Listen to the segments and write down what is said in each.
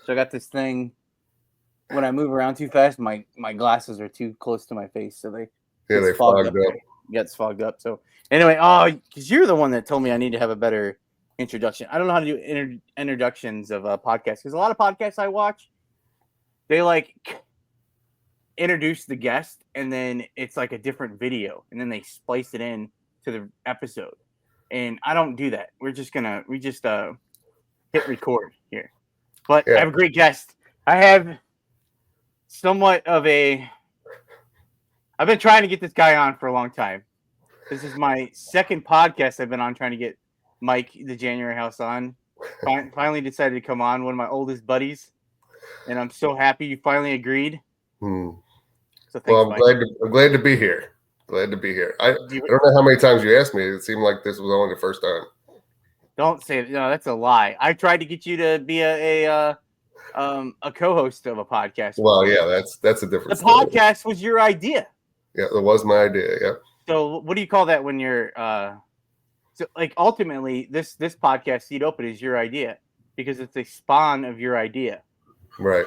So I got this thing. When I move around too fast, my glasses are too close to my face, so they Yeah, gets they fogged fogged up up. there. Gets fogged up. So anyway, oh, because you're the one that told me I need to have a better introduction. I don't know how to do introductions of podcasts because a lot of podcasts I watch, they like introduce the guest and then it's like a different video and then they splice it in to the episode. And I don't do that. We just hit record here. But I Yeah. have a great guest. I have somewhat of a I've been trying to get this guy on for a long time. This is my second podcast I've been on trying to get Mike the January House on. Finally decided to come on, one of my oldest buddies, and I'm so happy you finally agreed. Hmm. So thanks, Well, Mike. I'm glad to be here. Glad to be here. I Do you, don't know how many times you asked me. It seemed like this was only the first time. don't say no. That's a lie. I tried to get you to be a co-host of a podcast Well, before. yeah, that's a The different story. podcast was your idea. Yeah, that was my idea. Yeah. So what do you call that when you're so like ultimately this podcast Seed Open is your idea because it's a spawn of your idea. Right.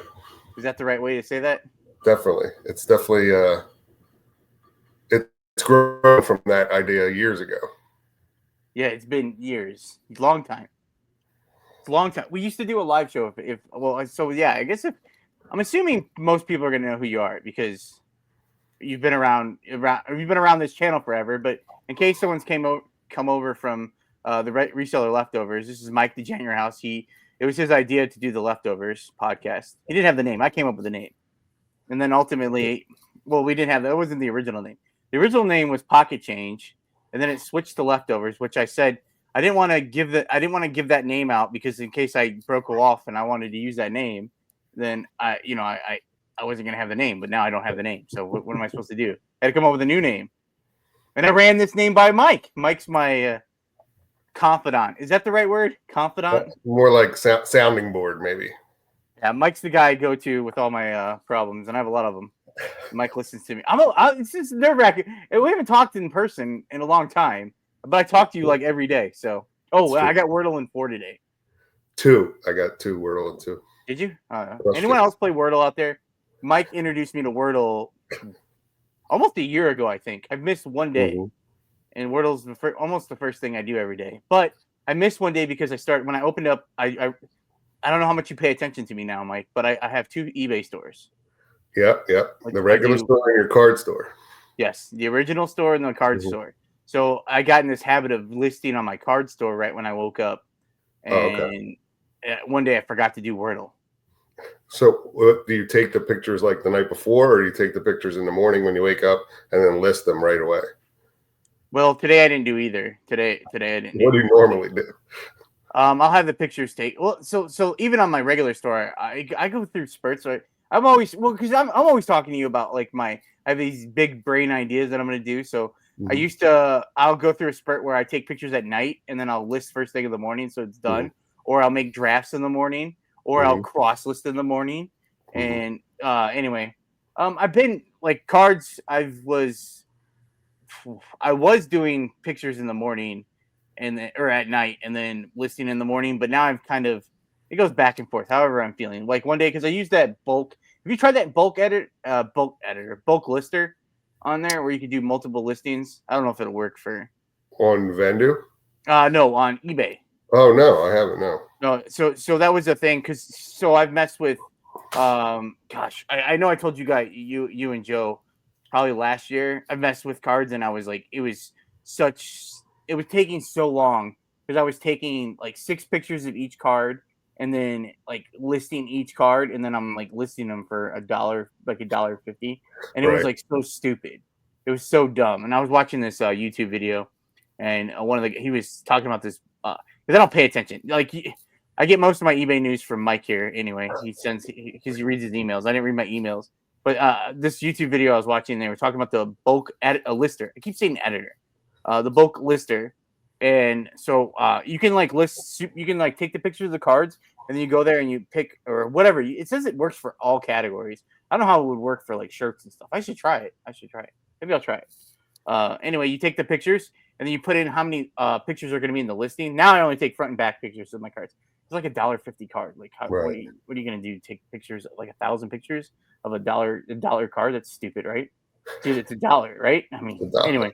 Is that the right way to say that? Definitely. It's definitely it's grown from that idea years ago. Yeah, it's been years, long time. It's a long time. We used to do a live show if well, so yeah, I guess if I'm assuming most people are gonna know who you are because you've been around this channel forever. But in case someone's come over from the reseller leftovers, this is Mike the January House. It was his idea to do the leftovers podcast. He didn't have the name. I came up with the name, and then ultimately, well, we didn't have that. It wasn't the original name. The original name was Pocket Change, and then it switched to leftovers, which I said I didn't want to give that name out because in case I broke off and I wanted to use that name, then I wasn't gonna have the name, but now I don't have the name. So what am I supposed to do? I had to come up with a new name, and I ran this name by Mike. Mike's my confidant. Is that the right word? Confidant? More like sounding board, maybe. Yeah, Mike's the guy I go to with all my problems, and I have a lot of them. Mike listens to me. It's just nerve wracking. We haven't talked in person in a long time, but I talk to you like every day. So, I got Wordle in 4 today. Two. I got two Wordle and two. Did you? Anyone else play Wordle out there? Mike introduced me to Wordle almost a year ago, I think. I've missed one day, and Wordle's almost the first thing I do every day. But I missed one day because when I opened up, I don't know how much you pay attention to me now, Mike, but I have 2 eBay stores. Yep. Like, the regular store and your card store. Yes, the original store and the card store. So I got in this habit of listing on my card store right when I woke up, and one day I forgot to do Wordle. So do you take the pictures like the night before, or do you take the pictures in the morning when you wake up and then list them right away? Well, today I didn't do either. Today I didn't. What do you normally do? I'll have the pictures take. Well, so even on my regular store, I go through spurts. So I'm always because I'm always talking to you about like I have these big brain ideas that I'm going to do. So I'll go through a spurt where I take pictures at night and then I'll list first thing in the morning so it's done, or I'll make drafts in the morning, or I'll cross list in the morning. And anyway, I've been like cards. I was doing pictures in the morning or at night and then listing in the morning, but now I've it goes back and forth however I'm feeling. Like one day, because I use that bulk. Have you tried that bulk lister on there where you can do multiple listings? I don't know if it'll work for on Vendu. No, on eBay. Oh no, I haven't. No, so that was a thing because I've messed with gosh, I know I told you guys you and Joe probably last year I messed with cards and I was like it was taking so long because I was taking like 6 pictures of each card and then like listing each card and then I'm like listing them for $1, like $1.50, and it was like so stupid. It was so dumb. And I was watching this YouTube video, and he was talking about this because I don't pay attention. Like I get most of my eBay news from Mike here anyway. He sends because he reads his emails. I didn't read my emails, but this YouTube video I was watching, they were talking about the bulk lister. I keep saying editor. The bulk lister, and so you can like take the pictures of the cards and then you go there and you pick or whatever. It says it works for all categories. I don't know how it would work for like shirts and stuff. I should try it. Maybe I'll try it. Anyway, you take the pictures and then you put in how many pictures are going to be in the listing. Now I only take front and back pictures of my cards it's like $1.50 card. Like, what are Right. you gonna do? Take pictures, like 1,000 pictures of a dollar card? That's stupid, right? Dude, it's $1, right? I mean, The dollar. anyway.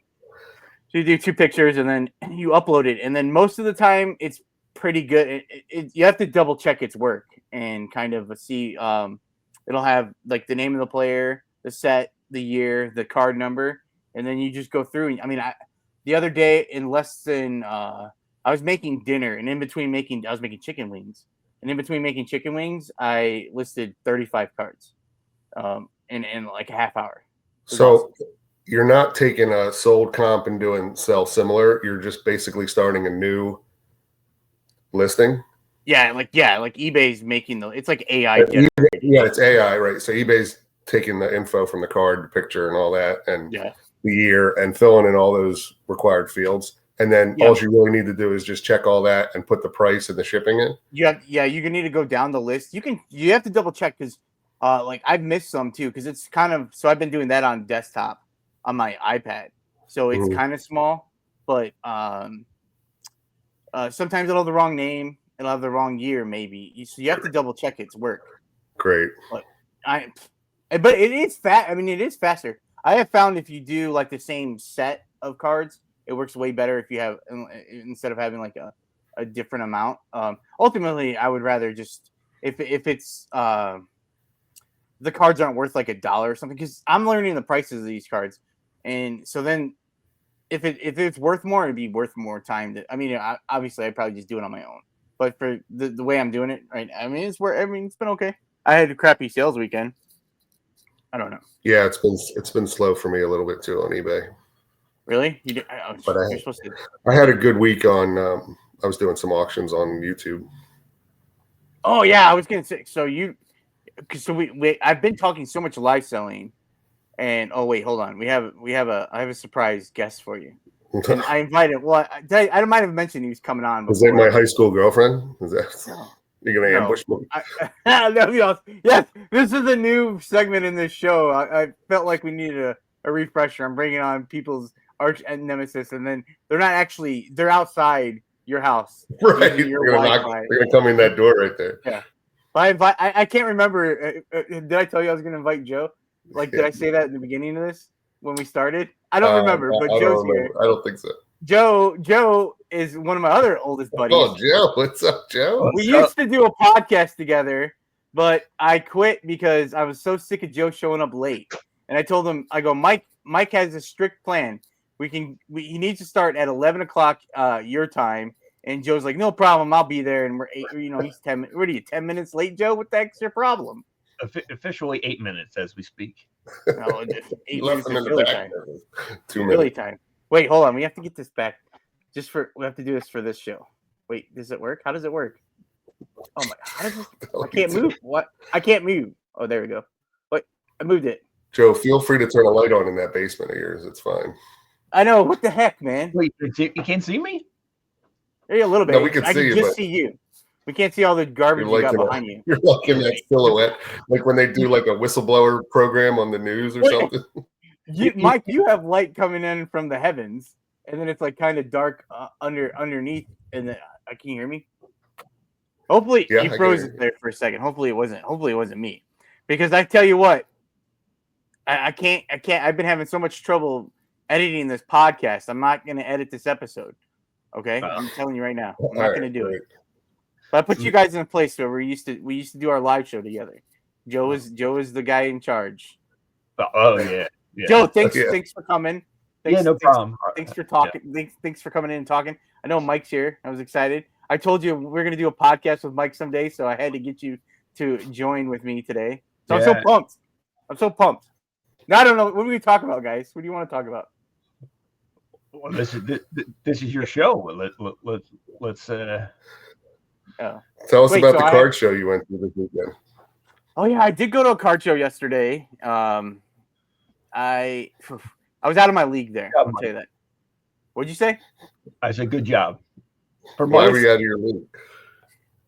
So you do 2 pictures and then you upload it, and then most of the time it's pretty good. You have to double check its work and kind of see. It'll have like the name of the player, the set, the year, the card number, and then you just go through. And I mean, the other day in less than I was making dinner, and I was making chicken wings, and in between making chicken wings, I listed 35 cards, in like a half hour. It was So awesome. you're not taking a sold comp and doing sell similar. You're just basically starting a new listing. Yeah, like eBay's making it's like AI But generated. yeah, it's AI, right? So eBay's taking the info from the card, the picture, and all that, and Yeah. the year, and filling in all those required fields. And then Yeah. all you really need to do is just check all that and put the price and the shipping in. You need to go down the list. You have to double check because like I've missed some too, because it's kind of so I've been doing that on desktop on my iPad. So it's Mhm. kind of small, but sometimes it'll have the wrong name, it'll have the wrong year, maybe. So you have to double check its work. Great. But but it is fast. I mean, it is faster. I have found if you do like the same set of cards, it works way better if you have instead of having like a different amount. Ultimately, I would rather just if it's the cards aren't worth like $1 or something, because I'm learning the prices of these cards, and so then if it's worth more, it'd be worth more time. Obviously, I'd probably just do it on my own. But for the way I'm doing it, right? I mean, it's been okay. I had a crappy sales weekend. I don't know. Yeah, it's been slow for me a little bit too on eBay, Really? but You're supposed to. I had a good week on. I was doing some auctions on YouTube. Oh yeah, I was gonna say. I've been talking so much live selling, and oh wait, hold on. I have a surprise guest for you, and I invited. Well, I might have mentioned he was coming on Is that before. my high school girlfriend? Is that No, you're gonna no. ambush me? That'd be awesome. Yes, this is a new segment in this show. I felt like we needed a refresher. I'm bringing on people's arch nemesis, and then they're outside your house Right. using your They're gonna knock. Wi-Fi. They're gonna come in that door right there. Yeah. I can't remember. Did I tell you I was going to invite Joe? Like, did I say that in the beginning of this when we started? I don't remember, but I Joe's don't here. remember. I don't think so. Joe is one of my other oldest buddies. Oh, Joe, what's up, Joe? We used to do a podcast together, but I quit because I was so sick of Joe showing up late. And I told him, I go, Mike has a strict plan. He needs to start at 11 o'clock your time. And Joe's like, no problem, I'll be there. And he's 10. What are you, 10 minutes late, Joe? What the heck's your problem? Officially 8 minutes as we speak. No, 8 You left minutes them is in the Philly back. time. 2 Philly minutes. time. Wait, hold on. We have to get this back. We have to do this for this show. Wait, does it work? How does it work? Oh my! How does this? I can't move. What? I can't move. Oh, there we go. Wait, I moved it. Joe, feel free to turn a light on in that basement of yours. It's fine. I know. What the heck, man? Wait, you can't see me? Maybe a little bit. No, we can I see can you, just but see you. We can't see all the garbage you got behind you. You're like in that silhouette, like when they do like a whistleblower program on the news or something. Mike, you have light coming in from the heavens, and then it's like kind of dark underneath. And then can you hear me? Hopefully, Yeah, you froze it there for a second. Hopefully, it wasn't me, because I tell you what, I can't. I've been having so much trouble editing this podcast. I'm not going to edit this episode. Okay, I'm telling you right now, I'm not going to do it. But I put you guys in a place where we used to do our live show together. Joe is the guy in charge. Oh yeah. Joe, thanks for coming. No problem. Thanks for talking. Yeah. Thanks for coming in and talking. I know Mike's here. I was excited. I told you we're going to do a podcast with Mike someday, so I had to get you to join with me today. So I'm so pumped. Now I don't know. What do we talk about, guys? What do you want to talk about? Well, this is your show. Let's tell us about the card show you went to this weekend. Oh yeah, I did go to a card show yesterday. I was out of my league there. I'll tell you that. What'd you say? I said good job. Why were you out of your league?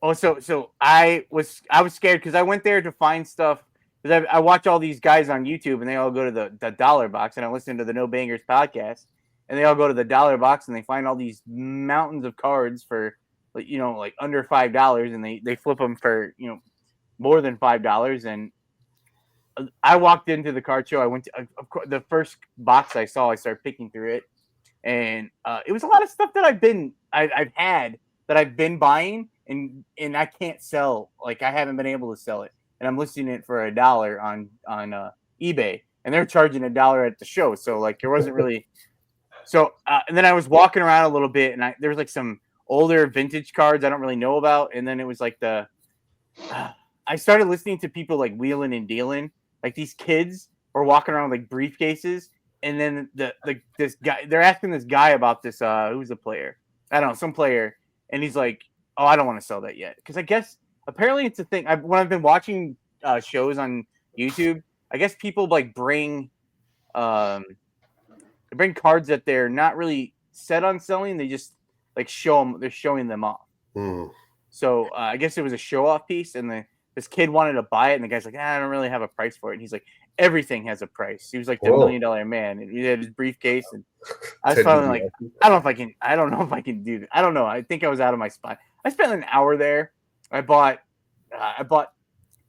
Oh, so I was scared because I went there to find stuff, because I watch all these guys on YouTube and they all go to the dollar box, and I listen to the No Bangers podcast, and they all go to the dollar box and they find all these mountains of cards for like, like under $5, and they flip them for more than $5. And I walked into the card show. I went to of course, the first box I saw. I started picking through it, and it was a lot of stuff that I've had that I've been buying, and I can't sell. Like, I haven't been able to sell it, and I'm listing it for $1 on eBay, and they're charging $1 at the show. So like, there wasn't really. So and then I was walking around a little bit, and there was like some older vintage cards I don't really know about, and then it was like I started listening to people like wheeling and dealing. Like, these kids were walking around with like briefcases, and then this guy, they're asking this guy about this who's the player? I don't know, some player, and he's like, "Oh, I don't want to sell that yet," because I guess apparently it's a thing. When I've been watching shows on YouTube, I guess people like bring cards that they're not really set on selling. They just like show them. They're showing them off. So I guess it was a show off piece, and this kid wanted to buy it, and the guy's like, I don't really have a price for it. And he's like, everything has a price. He was like the $1 million man, and he had his briefcase. And I was finally like, I don't know if I can do that. I don't know. I think I was out of my spot. I spent an hour there. I bought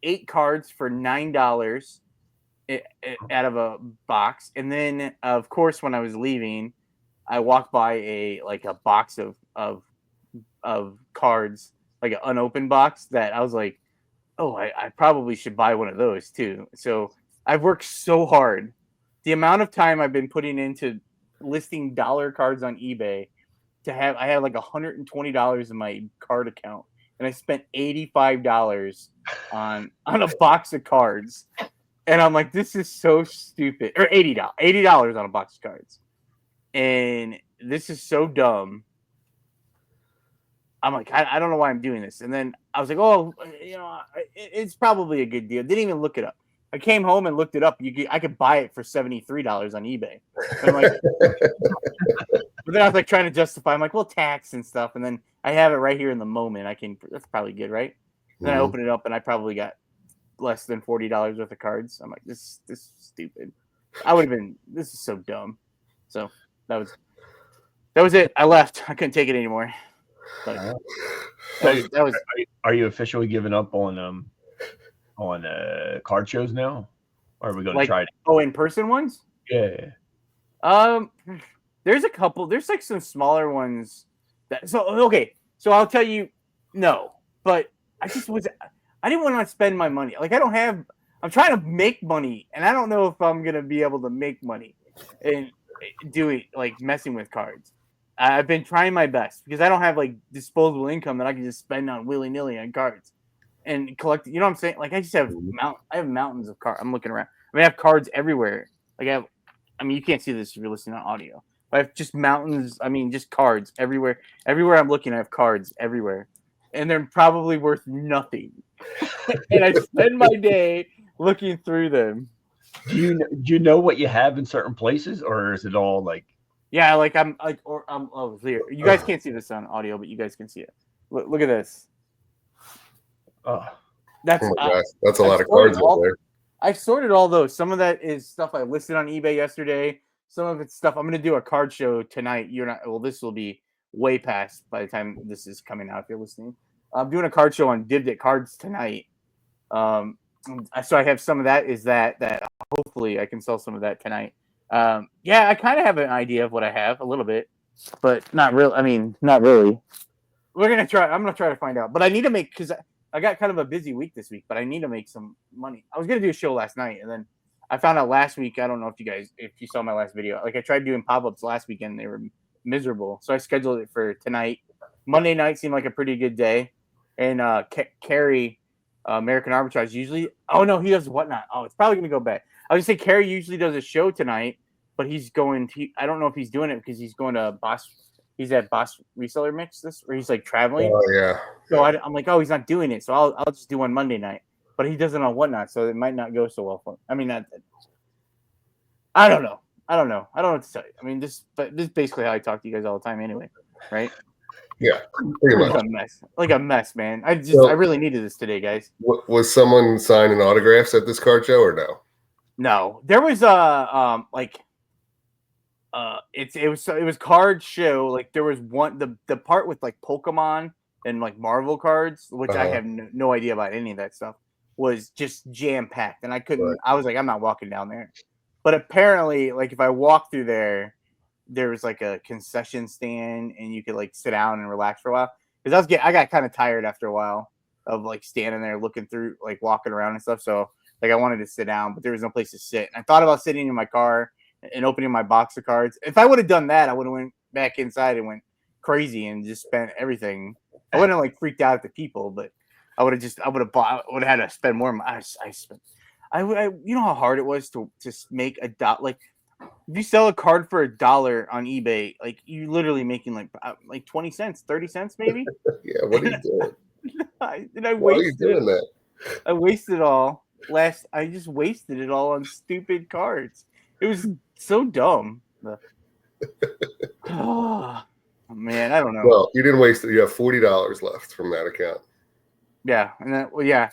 8 cards for $9 out of a box, and then of course when I was leaving, I walked by a box of cards, like an unopened box, that I was like, oh, I probably should buy one of those too. So I've worked so hard. The amount of time I've been putting into listing dollar cards on eBay I had like $120 in my card account, and I spent $85 on a box of cards. And I'm like, this is so stupid. Or $80 on a box of cards. And this is so dumb. I'm like, I don't know why I'm doing this. And then I was like, oh, it's probably a good deal. Didn't even look it up. I came home and looked it up. I could buy it for $73 on eBay. I'm like, but then I was like trying to justify. I'm like, well, tax and stuff. And then I have it right here in the moment. That's probably good, right? And then I open it up, and I probably got less than $40 worth of cards. I'm like, this is stupid. This is so dumb. So that was it. I left. I couldn't take it anymore. But that was. Are you officially giving up on card shows now? Or are we going to try it? Oh, in-person ones? Yeah. There's a couple. There's like some smaller ones. So I'll tell you, no. But I didn't want to spend my money. Like, I'm trying to make money, and I don't know if I'm going to be able to make money and do it, like, messing with cards. I've been trying my best because I don't have like disposable income that I can just spend on willy-nilly on cards and collect. You know what I'm saying? Like, I just have mountains of cards. I'm looking around. I have cards everywhere. Like, you can't see this if you're listening on audio. But I have just mountains. Just cards everywhere. Everywhere I'm looking, I have cards everywhere, and they're probably worth nothing. And I spend my day looking through them. Do you know what you have in certain places, or is it all like? Yeah, like I'm here. You guys can't see this on audio, but you guys can see it. Look at this. Oh, that's a lot of cards up there. I've sorted all those. Some of that is stuff I listed on eBay yesterday. Some of it's stuff I'm going to do a card show tonight. This will be way past by the time this is coming out if you're listening. I'm doing a card show on Divdit Cards tonight. So I have some of that. Is that hopefully I can sell some of that tonight. I kind of have an idea of what I have a little bit, but not really. Not really. I'm gonna try to find out, but I need to make, because I got kind of a busy week this week, but I need to make some money. I was gonna do a show last night, and then I found out last week. I don't know if you saw my last video. Like, I tried doing pop-ups last weekend, and they were miserable, so I scheduled it for tonight. Monday night seemed like a pretty good day, and Carrie, American Arbitrage usually. Oh no, he does Whatnot. Oh, it's probably gonna go back. I would say Carrie usually does a show tonight, but he's going to. I don't know if he's doing it because he's going to Boss. He's at Boss Reseller Mix or he's like traveling. Oh yeah. So I'm like, oh, he's not doing it, so I'll just do one Monday night. But he does it on Whatnot, so it might not go so well for him. I don't know. I don't know what to tell you. This is basically how I talk to you guys all the time, anyway, right? Yeah, pretty much. Like a mess, man. I really needed this today, guys. Was someone signing autographs at this card show or no? No, there was it was card show. Like, there was one the part with like Pokemon and like Marvel cards, which I Uh-huh. have no idea about any of that stuff, was just jam packed, and I couldn't. Right. I was like, I'm not walking down there. But apparently, like if I walk through there was like a concession stand, and you could like sit down and relax for a while. Because I got kind of tired after a while of like standing there looking through, like walking around and stuff. So like I wanted to sit down, but there was no place to sit. And I thought about sitting in my car and opening my box of cards. If I would have done that, I would have went back inside and went crazy and just spent everything. I wouldn't have like freaked out at the people, but I would have bought. Would have had to spend more. I spent. You know how hard it was to just make a dot. Like if you sell a card for $1 on eBay, like you literally making like 20 cents, 30 cents maybe. Yeah, what are you doing? I Why are you wasted doing that? I wasted all I just wasted it all on stupid cards. It was so dumb. Oh, man, I don't know. Well, you didn't waste it. You have $40 left from that account. Yeah, and then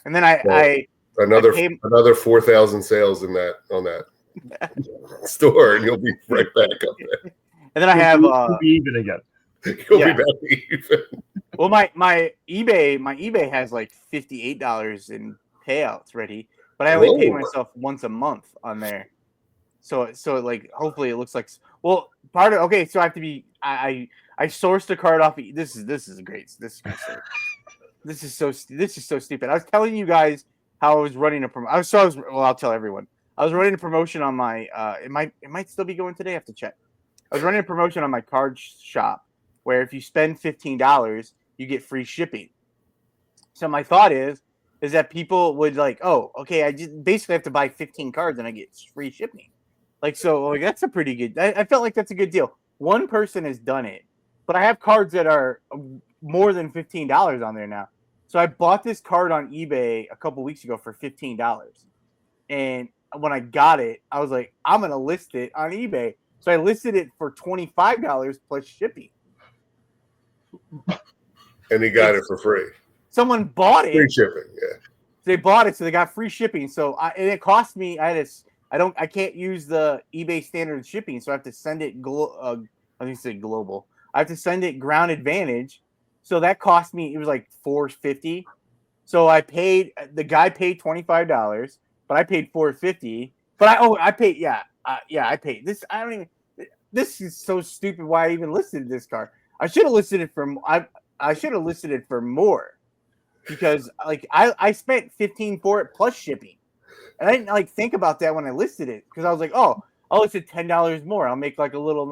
and then I Another 4,000 sales on that store, and you'll be right back up there. And then I have You'll be even again. You'll be back even. Well, my eBay has like $58 in payouts ready, but I only pay myself once a month on there. So like hopefully it looks like so I have to be I sourced a card off. This is great. This is so stupid. I was telling you guys how I was running a promotion. I'll tell everyone. I was running a promotion on my it might still be going today. I have to check. I was running a promotion on my card shop where if you spend $15, you get free shipping. So my thought is that people would like, oh, okay, I just basically have to buy 15 cards and I get free shipping. Like, so like that's a pretty good. I felt like that's a good deal. One person has done it, but I have cards that are more than $15 on there now. So I bought this card on eBay a couple weeks ago for $15, and when I got it, I was like, I'm gonna list it on eBay. So I listed it for $25 plus shipping. And he got it for free. Someone bought it. Free shipping, yeah. They bought it, so they got free shipping. So and it cost me. I can't use the eBay standard shipping, so I have to send it. I think it's global. I have to send it Ground Advantage. So that cost me. It was like $4.50. So I paid. The guy paid $25, but I paid $4.50. But I paid. Yeah, I paid this. I don't even. This is so stupid. Why I even listed this card? I should have listed it for. I should have listed it for more, because like I spent $15 for it plus shipping, and I didn't like think about that when I listed it, because I was like, oh, I'll list it $10 more. I'll make like a little.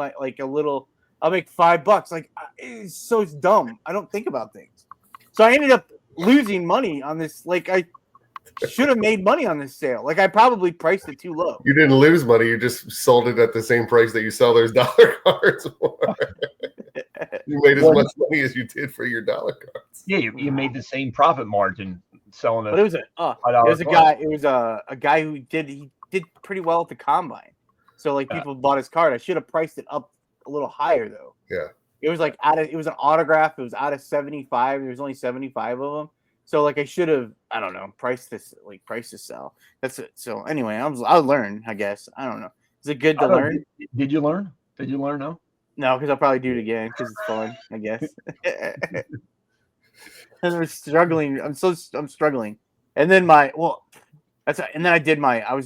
I'll make $5. Like it's so dumb. I don't think about things, so I ended up losing money on this. Like I should have made money on this sale. Like I probably priced it too low. You didn't lose money. You just sold it at the same price that you sell those dollar cards for. You made as much money as you did for your dollar cards. Yeah, you made the same profit margin selling it. But it was a guy who did pretty well at the combine. So like people bought his card. I should have priced it up a little higher though. Yeah. It was like it was an autograph. It was out of 75. There was only 75 of them. So like I should have, I don't know, price to sell. That's it. So anyway, I'll learn, I guess. I don't know. Is it good to learn? Did you learn? Did you learn? No, because I'll probably do it again because it's fun, I guess. And I'm struggling. I'm struggling. And then I was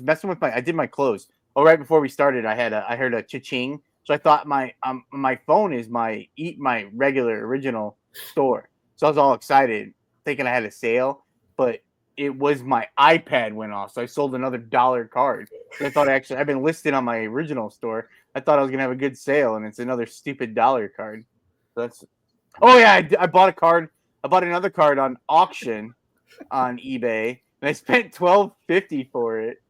messing with I did my clothes. Oh, right before we started, I heard a cha-ching. So I thought my phone is my regular original store. So I was all excited, thinking I had a sale, but it was my iPad went off. So I sold another $1 card. So I thought I've been listed on my original store. I thought I was gonna have a good sale, and it's another stupid $1 card. I bought a card. I bought another card on auction on eBay, and I spent $12.50 for it.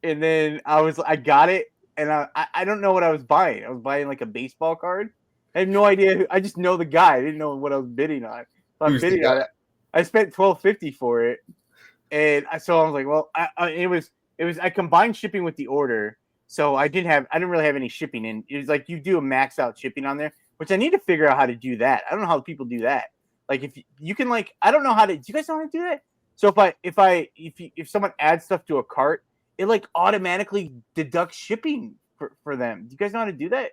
And then I got it, and I don't know what I was buying. I was buying like a baseball card. I have no idea. I just know the guy. I didn't know what I was bidding on. So I'm bidding on it. I spent $12.50 for it, and so I was like, well, I combined shipping with the order, so I didn't really have any shipping in. It was like you do a max out shipping on there, which I need to figure out how to do that. I don't know how people do that. Like if you can I don't know how to. Do you guys know how to do that? So if someone adds stuff to a cart, it like automatically deducts shipping for them. Do you guys know how to do that?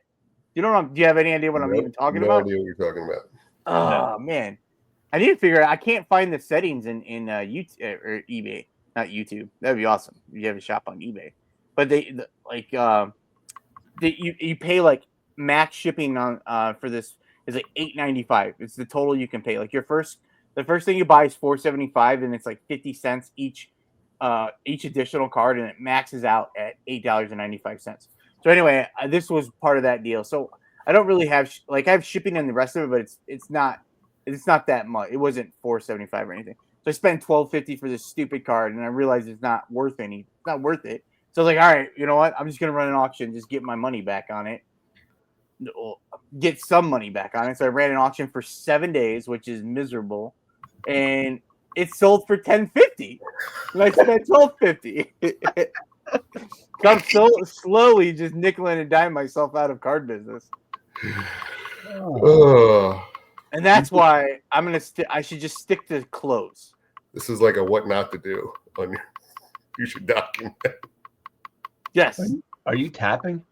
You don't know? Do you have any idea what I'm even talking about? No idea what you're talking about. Oh man. I need to figure out. I can't find the settings in YouTube or eBay, not YouTube. That'd be awesome. You have a shop on eBay, but you pay like max shipping on for this is like $8.95. It's the total you can pay. Like the first thing you buy is $4.75, and it's like 50 cents each additional card, and it maxes out at $8.95. So anyway, this was part of that deal. So I don't really have I have shipping in the rest of it, but it's not that much. It wasn't $4.75 or anything. So I spent $12.50 for this stupid card, and I realized it's not worth it. So I was like, all right, you know what? I'm just gonna run an auction, just get my money back on it, get some money back on it. So I ran an auction for 7 days, which is miserable, and it sold for $10.50. And I spent $12.50. I'm so slowly just nickeling and diming myself out of card business. Oh. And that's why I should just stick to clothes. This is like a what not to do on your. You should document. Yes. Are you tapping?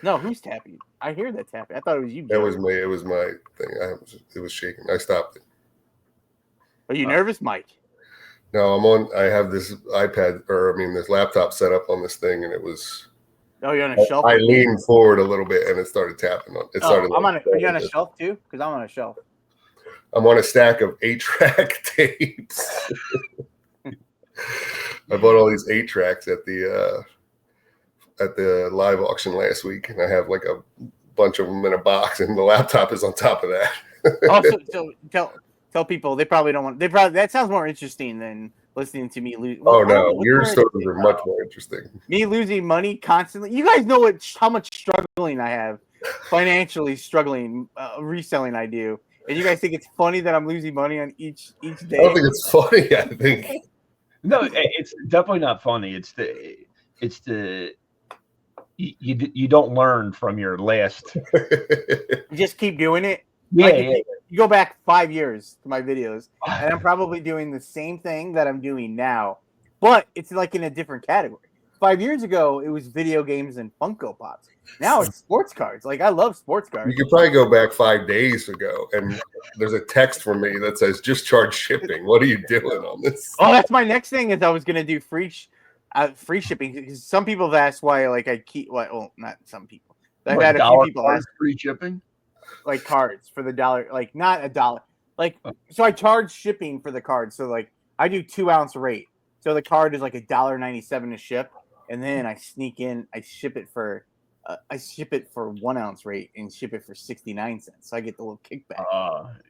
No, who's tapping? I hear that tapping. I thought it was you. It was me. It was my thing. It was shaking. I stopped it. Are you nervous, Mike? No, I have this this laptop set up on this thing, and it was. Oh, you're on a shelf. I leaned forward a little bit, and it started tapping on. It started. Are you on a shelf too? Because I'm on a shelf. I'm on a stack of 8-track tapes. I bought all these 8-tracks at the live auction last week, and I have like a bunch of them in a box, and the laptop is on top of that. Also, so tell people they probably don't want. That sounds more interesting than listening to me lose. Oh no, your stories are much more interesting. Me losing money constantly. You guys know how much struggling I have, financially struggling, reselling I do, and you guys think it's funny that I'm losing money on each day. I don't think it's funny. I think no, it's definitely not funny. It's the you don't learn from your last. You just keep doing it. Yeah, You go back 5 years to my videos, and I'm probably doing the same thing that I'm doing now, but it's like in a different category. 5 years ago, it was video games and Funko Pops. Now it's sports cards. Like, I love sports cards. you could probably go back 5 days ago, and there's a text from me that says, "Just charge shipping." What are you doing on this? Oh, that's my next thing. Is I was gonna do free shipping, because some people have asked why. Like, I keep not some people. I've had a few people ask free shipping. Like cards for the $1, like not $1. Like, so I charge shipping for the card. So like I do 2-ounce rate. So the card is like $1.97 to ship, and then I sneak in. I ship it for 1 ounce rate and ship it for 69 cents. So I get the little kickback.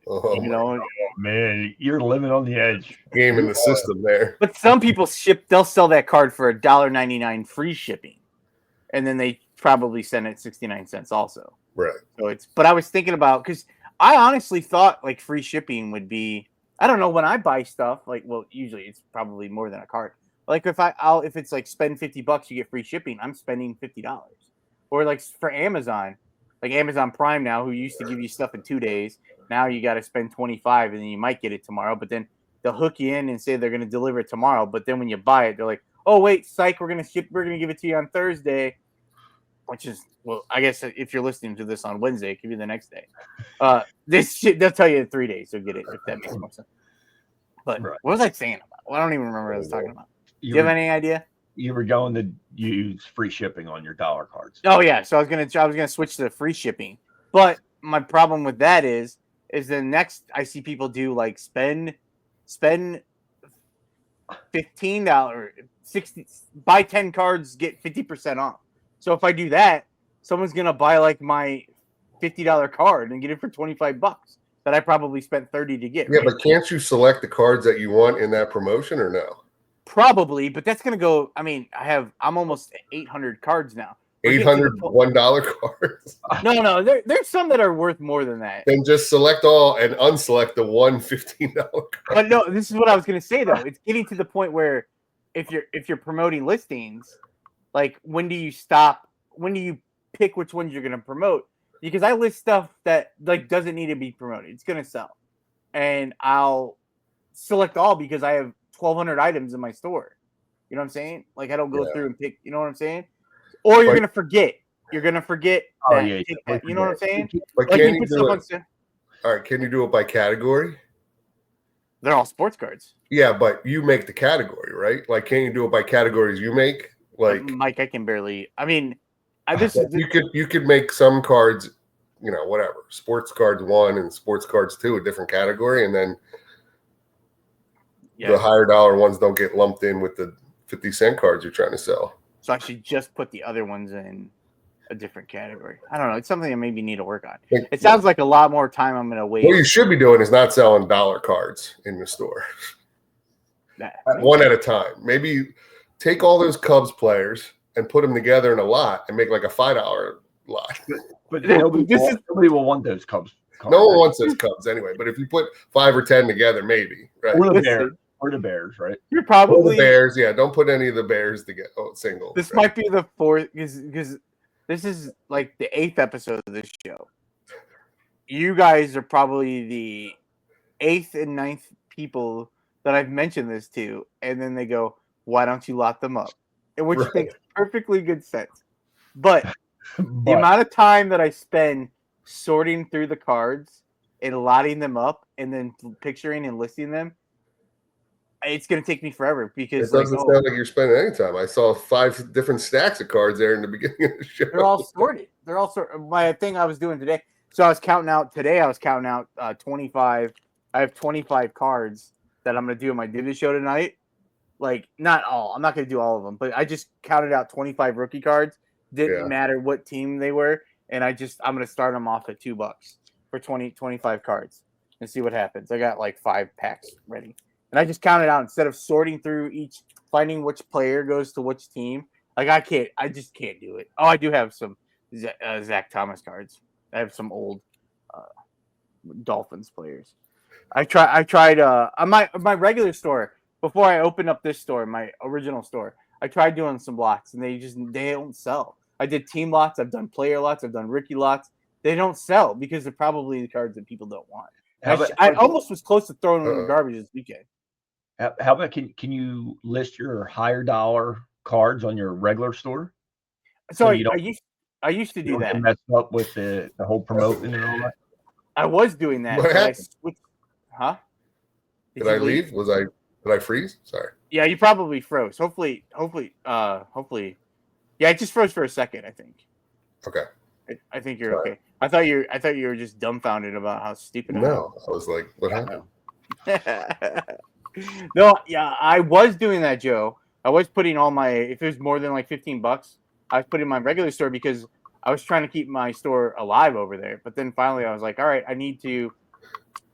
You know, man, you're living on the edge. Game in the system there. But some people they'll sell that card for $1.99 free shipping, and then they probably send it 69 cents also. Right. So but I was thinking about, because I honestly thought like free shipping would be, I don't know, when I buy stuff, like, well, usually it's probably more than a card. Like if it's like spend $50, you get free shipping, I'm spending $50. Or like for Amazon, like Amazon Prime now, who used to give you stuff in 2 days, now you got to spend $25, and then you might get it tomorrow, but then they'll hook you in and say they're going to deliver it tomorrow. But then when you buy it, they're like, oh wait, psych, we're going to give it to you on Thursday. Which is, well, I guess if you're listening to this on Wednesday, it could be the next day. They'll tell you in 3 days you'll get it, if that makes more sense. But What was I saying about? Well, I don't even remember what I was talking about. Do you have any idea? You were going to use free shipping on your dollar cards. Oh yeah, so I was gonna switch to free shipping. But my problem with that is the next I see people do like spend $15, 60, buy 10 cards, get 50% off. So if I do that, someone's gonna buy like my $50 card and get it for $25 that I probably spent $30 to get. Yeah, right? but can't you select the cards that you want in that promotion or no? Probably, but that's gonna go. I mean, I'm almost 800 cards now. 800 $1 cards. No, there's some that are worth more than that. Then just select all and unselect the one $15 card. But no, this is what I was gonna say though. It's getting to the point where if you're promoting listings, like when do you stop? When do you pick which ones you're gonna promote? Because I list stuff that like doesn't need to be promoted. It's gonna sell, and I'll select all because I have 1,200 items in my store. You know what I'm saying? Like I don't go through and pick. You know what I'm saying? Or you're gonna forget. You're gonna forget. Oh yeah. You know what I'm saying? But Like can you you put do stuff it? All right, can you do it by category? They're all sports cards. Yeah, but you make the category, right? Like, can't you do it by categories you make? Like, Mike, I can barely. I mean, you could make some cards, whatever, sports cards 1 and sports cards 2, a different category, and then the higher dollar ones don't get lumped in with the 50-cent cards you're trying to sell. So I should just put the other ones in a different category. I don't know. It's something I maybe need to work on. It sounds like a lot more time I'm going to waste. What you should be doing is not selling dollar cards in the store. One at a time. Maybe take all those Cubs players and put them together in a lot and make like a $5 lot. But nobody will want those Cubs. No one wants those Cubs anyway. But if you put 5 or 10 together, maybe. Right? Or the Bears, right? You're probably the Bears. Yeah, don't put any of the Bears together. Single. This might be the 4th because this is like the 8th episode of this show. You guys are probably the 8th and 9th people that I've mentioned this to, and then they go, "Why don't you lot them up?" Which makes perfectly good sense. But the amount of time that I spend sorting through the cards and lotting them up, and then picturing and listing them, it's going to take me forever because it doesn't sound like you're spending any time. I saw 5 different stacks of cards there in the beginning of the show. They're all sorted. They're all sorted. My thing I was doing today. So I was counting out 25. I have 25 cards that I'm going to do in my Divi show tonight. Like, not all. I'm not going to do all of them, but I just counted out 25 rookie cards. Didn't matter what team they were. And I'm going to start them off at $2 for 25 cards and see what happens. I got like 5 packs ready. And I just counted out instead of sorting through each, finding which player goes to which team. Like, I just can't do it. Oh, I do have some Zach Thomas cards. I have some old Dolphins players. I tried on my regular store before I opened up this store, my original store. I tried doing some lots and they don't sell. I did team lots. I've done player lots. I've done rookie lots. They don't sell because they're probably the cards that people don't want. I almost was close to throwing them in the garbage this weekend. How about can you list your higher dollar cards on your regular store? So I used to do that. Mess up with the whole promoting and all that. I was doing that. What happened? Huh? Did I leave? Did I freeze? Sorry. Yeah, you probably froze. Hopefully. Yeah, it just froze for a second, I think. Okay. I think you're okay. I thought you were just dumbfounded about how stupid. No, I was like, what happened? No, yeah, I was doing that, Joe. I was putting all my, if it was more than like $15, I was putting my regular store because I was trying to keep my store alive over there. But then finally I was like, all right, I need to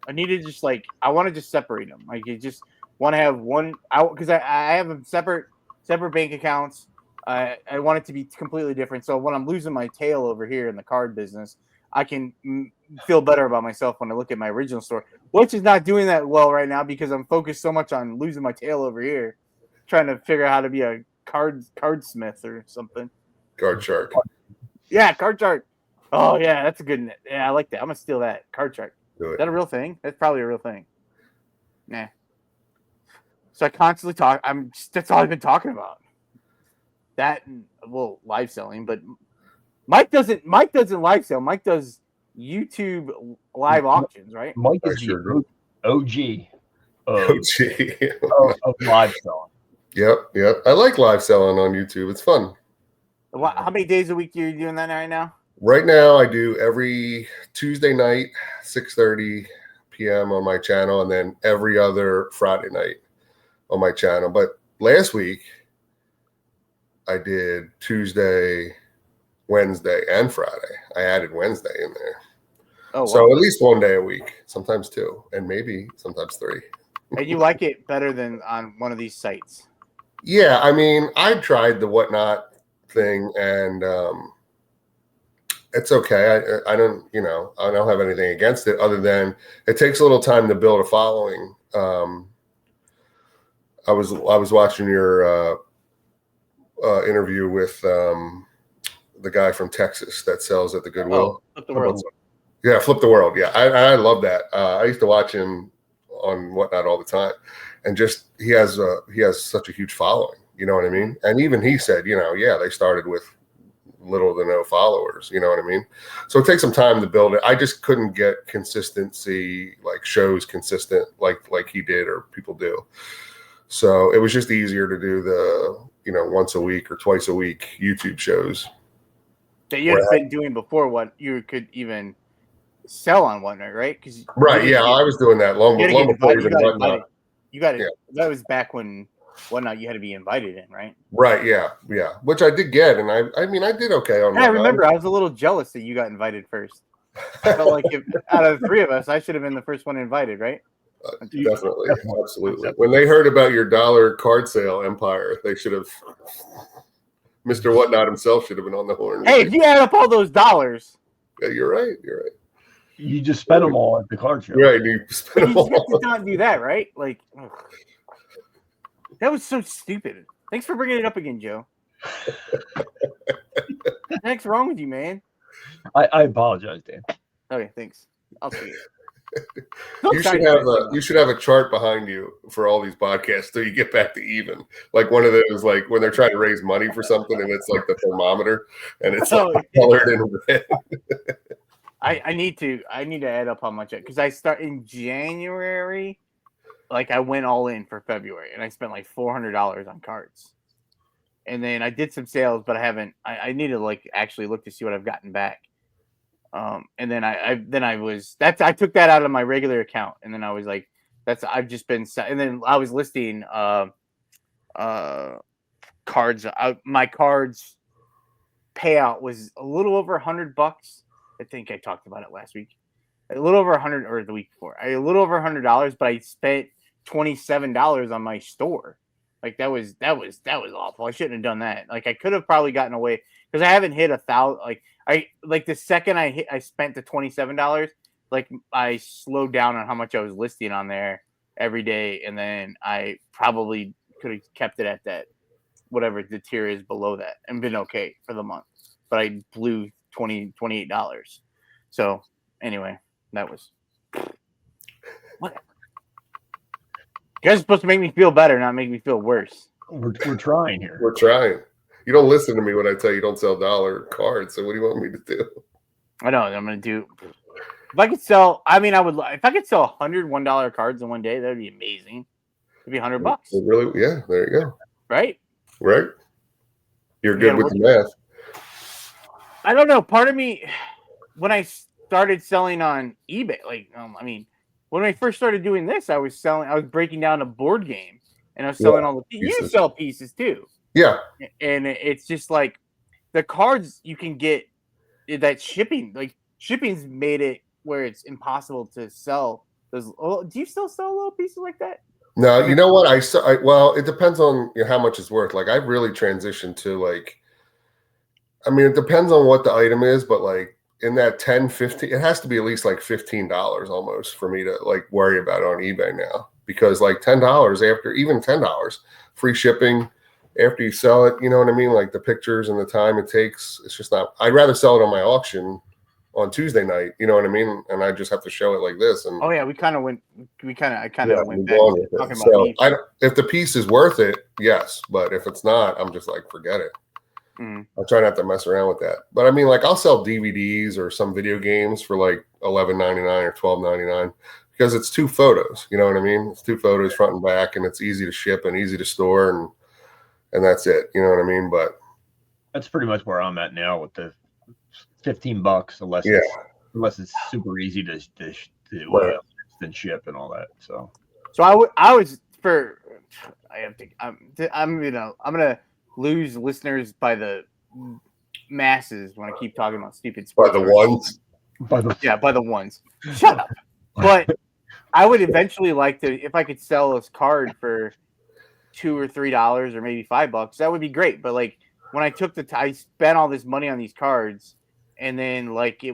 just like, I want to just separate them. Like, you just want to have one out because I have them separate bank accounts. I want it to be completely different. So when I'm losing my tail over here in the card business, I can feel better about myself when I look at my original store, which is not doing that well right now because I'm focused so much on losing my tail over here, trying to figure out how to be a cardsmith or something. Card shark. Yeah, card shark. Oh yeah, that's a good. Yeah, I like that. I'm gonna steal that card shark. Is that a real thing? That's probably a real thing. Nah. So I constantly talk. That's all I've been talking about. That live selling, but Mike doesn't live sell. Mike does YouTube live auctions, right? Mike is the OG of live selling. Yep. I like live selling on YouTube. It's fun. How many days a week are you doing that right now? Right now, I do every Tuesday night, 6:30 p.m. on my channel, and then every other Friday night on my channel. But last week, I did Tuesday, Wednesday, and Friday. I added Wednesday in there. Oh, wow. So at least one day a week, sometimes 2, and maybe sometimes 3. And you like it better than on one of these sites? Yeah, I mean, I tried the Whatnot thing, and it's okay. I don't have anything against it other than it takes a little time to build a following. I was watching your interview with the guy from Texas that sells at the Goodwill. Flip the World. Yeah, Flip the World. Yeah, I love that. I used to watch him on Whatnot all the time, and just he has such a huge following. You know what I mean? And even he said, they started with little to no followers. You know what I mean? So it takes some time to build it. I just couldn't get consistency, like shows consistent, like he did or people do. So it was just easier to do the, once a week or twice a week YouTube shows that you had been doing before what you could even sell on Whatnot, right? Right. Yeah, I was doing that long before even Whatnot. You got it. That was back when Whatnot you had to be invited in, right? Right. Yeah. Yeah. Which I did get, and I mean I did okay on. I remember I was a little jealous that you got invited first. I felt like if out of the three of us, I should have been the first one invited, right? Definitely, absolutely. When they heard about your dollar card sale empire, they should have. Mr. Whatnot himself should have been on the horn. Hey, if you add up all those dollars, yeah, you're right. You just spent them all at the card show, right? You spent them all. You have to not do that, right? Like, that was so stupid. Thanks for bringing it up again, Joe. What's wrong with you, man? I apologize, Dan. Okay, thanks. I'll see it. You should have a chart behind you for all these podcasts so you get back to even. Like one of those, like when they're trying to raise money for something and it's like the thermometer and it's like colored in red. I need to add up how much because I start in January. Like I went all in for February and I spent like $400 on cards. And then I did some sales, but I haven't. I need to like actually look to see what I've gotten back. And then I took that out of my regular account, and then I was like, I've just been. And then I was listing cards. My cards payout was a little over $100. I think I talked about it last week. A little over 100 or the week before. A little over $100, but I spent $27 on my store. Like that was awful. I shouldn't have done that. Like I could have probably gotten away because I haven't hit 1,000. Like the second I spent the $27, like I slowed down on how much I was listing on there every day, and then I probably could have kept it at that whatever the tier is below that and been okay for the month. But I blew $28. So anyway, that was what. You guys are supposed to make me feel better, not make me feel worse. We're trying here. We're trying. You don't listen to me when I tell you don't sell dollar cards. So what do you want me to do? I know what I'm going to do. If I could sell, if I could sell $101 cards in one day, that would be amazing. It'd be $100. Really? Yeah. There you go. Right. You're good with the math. I don't know. Part of me, when I started selling on eBay, when I first started doing this, I was breaking down a board game and I was selling all the pieces. You sell pieces too. Yeah. And it's just like the cards you can get that shipping, like shipping's made it where it's impossible to sell those. Do you still sell little pieces like that? No, you know what? Well, it depends on how much it's worth. Like I've really transitioned to it depends on what the item is, but like in that 10, 15, it has to be at least like $15 almost for me to like worry about it on eBay now, because like $10 after even $10 free shipping after you sell it, you know what I mean? Like the pictures and the time it takes, it's just not, I'd rather sell it on my auction on Tuesday night, you know what I mean? And I just have to show it like this. And I kind of went back talking about if the piece is worth it, yes. But if it's not, I'm just like, forget it. I'll try not to mess around with that. But I mean, like I'll sell DVDs or some video games for like $11.99 or $12.99 because it's 2 photos. You know what I mean? It's 2 photos front and back, and it's easy to ship and easy to store, and that's it. You know what I mean? But that's pretty much where I'm at now with the $15, unless it's super easy to then ship and all that. So I'm gonna lose listeners by the masses when I keep talking about stupid sports. By the ones. By the ones. Shut up. But I would eventually like to, if I could sell this card for $2 or $3 or maybe $5, that would be great. But like when I took I spent all this money on these cards, and then like I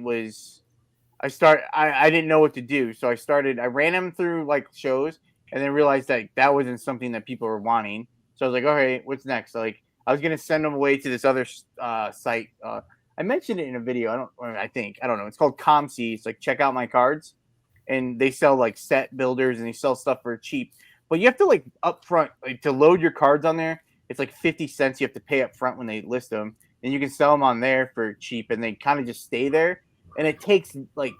didn't know what to do, so I ran them through like shows, and then realized that wasn't something that people were wanting. So I was like, okay, what's next? So, like I was gonna send them away to this other site. I mentioned it in a video. I don't know. It's called ComC. It's like check out my cards, and they sell like set builders and they sell stuff for cheap. But you have to like upfront to load your cards on there. It's like 50 cents you have to pay up front when they list them, and you can sell them on there for cheap, and they kind of just stay there. And it takes like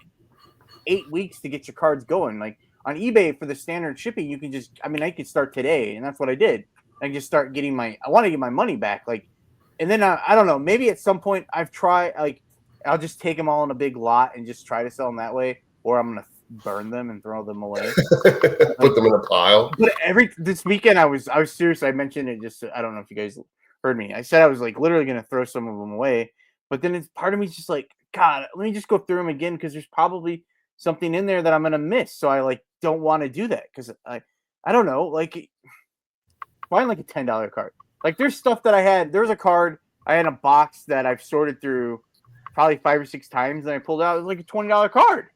8 weeks to get your cards going. Like on eBay for the standard shipping, you can just, I mean, I could start today, and that's what I did. I can just start getting I want to get my money back. Like, and then I don't know, maybe at some point I've tried, like, I'll just take them all in a big lot and just try to sell them that way, or I'm going to burn them and throw them away. Put them in a pile. But this weekend I was serious. I mentioned it just, I don't know if you guys heard me. I said I was like literally going to throw some of them away, but then part of me is just like, God, let me just go through them again, because there's probably something in there that I'm going to miss. So I like don't want to do that, because I don't know, like find like a $10 card. Like there's stuff that I had. There's a card I had in a box that I've sorted through probably 5 or 6 times, and I pulled out. It was like a $20 card.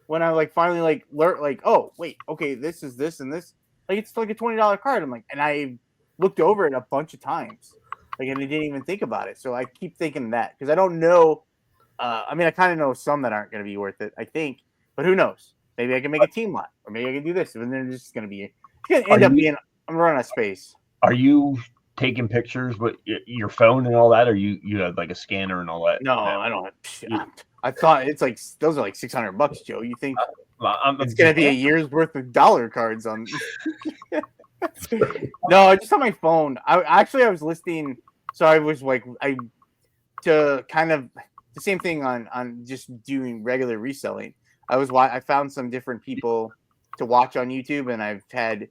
When I like finally like learned, like, oh wait, okay, this is this and this. Like it's like a $20 card. I'm like, and I looked over it a bunch of times, like, and I didn't even think about it. So I keep thinking that, because I don't know. I mean, I kind of know some that aren't going to be worth it, I think, but who knows? Maybe I can make a team lot, or maybe I can do this, and then it's just going to be. It's going to end up being. I'm running out of space. Are you taking pictures with your phone and all that, or you have like a scanner and all that? No, I don't. I thought it's like those are like $600, Joe. You think it's going to be a year's worth of dollar cards on? No, just on my phone. I was listening, so I was like, to kind of the same thing on just doing regular reselling. I found some different people to watch on YouTube, and I've had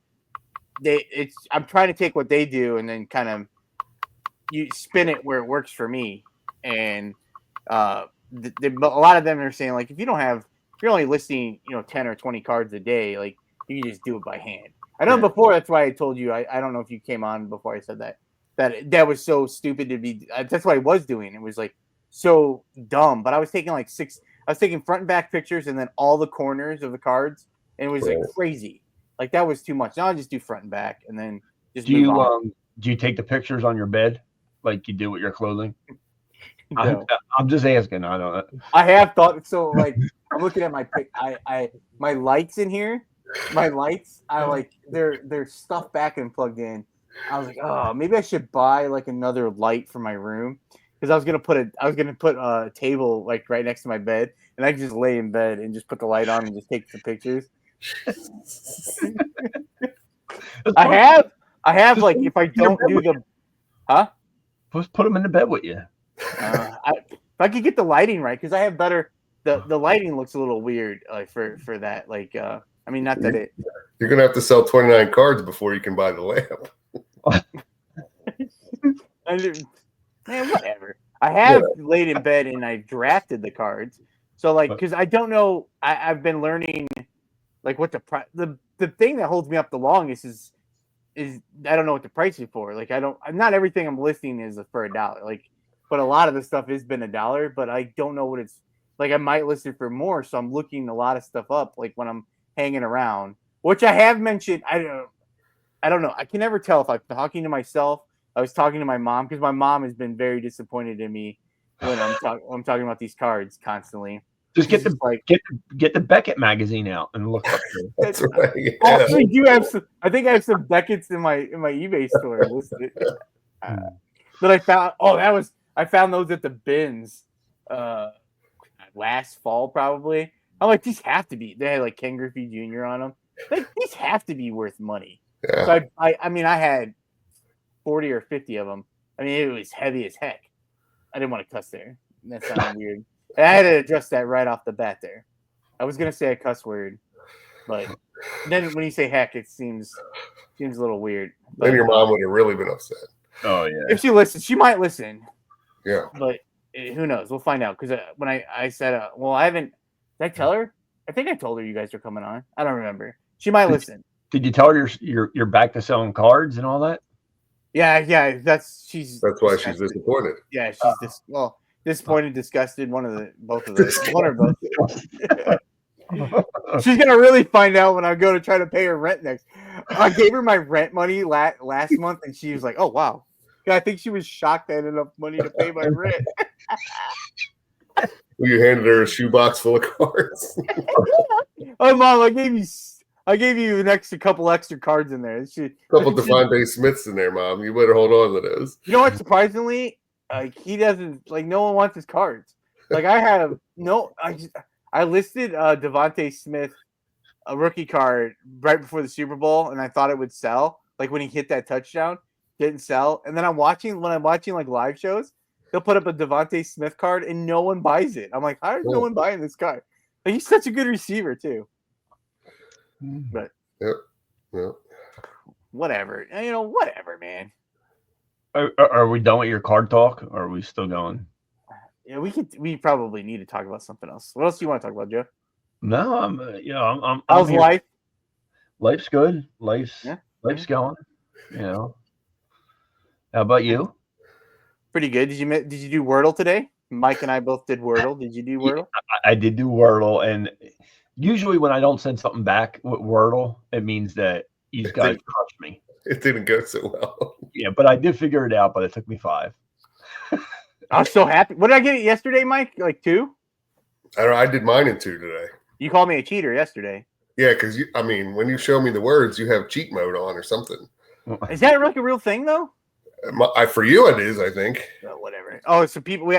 I'm trying to take what they do and then kind of you spin it where it works for me. And a lot of them are saying, like, if you're only listing 10 or 20 cards a day, like you can just do it by hand. I know before, that's why I told you, I don't know if you came on before I said that was so stupid to be. That's what I was doing. It was like so dumb, but I was taking front and back pictures and then all the corners of the cards, and it was like crazy. Like that was too much. Now I just do front and back, and then just do you take the pictures on your bed like you do with your clothing? No. I'm just asking. I don't know. I have thought so. Like I'm looking at my my lights in here. My lights, they're stuffed back and plugged in. I was like, oh, maybe I should buy like another light for my room, because I was gonna put a table like right next to my bed, and I could just lay in bed and just put the light on and just take some pictures. I have like, if I don't do the, Just put them in the bed with you. If I could get the lighting right, because I have better. The lighting looks a little weird, like for that. Like, I mean, not that you're gonna have to sell 29 cards before you can buy the lamp. Man, whatever. I have laid in bed and I drafted the cards. So like, because I don't know, I've been learning like what the thing that holds me up the longest is I don't know what the price is for. Like not everything I'm listing is for $1. Like, but a lot of the stuff has been $1, but I don't know what it's like. I might list it for more, so I'm looking a lot of stuff up like when I'm hanging around, which I have mentioned. I don't know. I can never tell if I'm talking to myself. I was talking to my mom, because my mom has been very disappointed in me when I'm talking about these cards constantly. Just get the Beckett magazine out and look up there. That's right. Yeah. Also, do have some. I think I have some Beckett's in my eBay store listed that I found. Oh, I found those at the bins last fall probably. I'm like, these have to be. They had like Ken Griffey Jr. on them. Like, these have to be worth money. Yeah. So I mean, I had 40 or 50 of them. I mean, it was heavy as heck. I didn't want to cuss there. That sounded weird. And I had to address that right off the bat there. I was gonna say a cuss word, but then when you say heck, it seems a little weird. Then your mom would have really been upset. Oh yeah. If she listens, she might listen. Yeah. But who knows? We'll find out. Because when I said, well, I haven't. Did I tell her? I think I told her you guys are coming on. I don't remember. She might listen. Did you tell her you're back to selling cards and all that? Yeah. That's why she's disappointed. Yeah, she's disappointed, disgusted. Both of those. One or both. She's gonna really find out when I go to try to pay her rent next. I gave her my rent money last month, and she was like, "Oh wow." I think she was shocked I had enough money to pay my rent. Well, you handed her a shoebox full of cards. Oh, Mom, I gave you a couple extra cards in there. Couple Devontae Smiths in there, Mom. You better hold on to those. You know what? Surprisingly, Like he doesn't like. No one wants his cards. Like I have no. I listed Devontae Smith a rookie card right before the Super Bowl, and I thought it would sell. Like when he hit that touchdown, didn't sell. And then when I'm watching like live shows, he'll put up a Devontae Smith card, and no one buys it. I'm like, how is no one buying this card? Like he's such a good receiver too. But yep. Whatever, whatever, man. Are we done with your card talk, or are we still going? Yeah, we probably need to talk about something else. What else do you want to talk about, Joe? No, I'm How's life? Life's good. Life's going. How about you? Pretty good. Did you do Wordle today? Mike and I both did Wordle. Did you do Wordle? I did do Wordle, and usually when I don't send something back with Wordle, it means that you guys crushed me. It didn't go so well. Yeah, but I did figure it out, but it took me 5. I was so happy. What did I get yesterday, Mike? Like 2? I don't know. I did mine in 2 today. You called me a cheater yesterday. Yeah, because when you show me the words, you have cheat mode on or something. Is that like a real thing though? For you, it is. I think. Whatever. Oh, so people,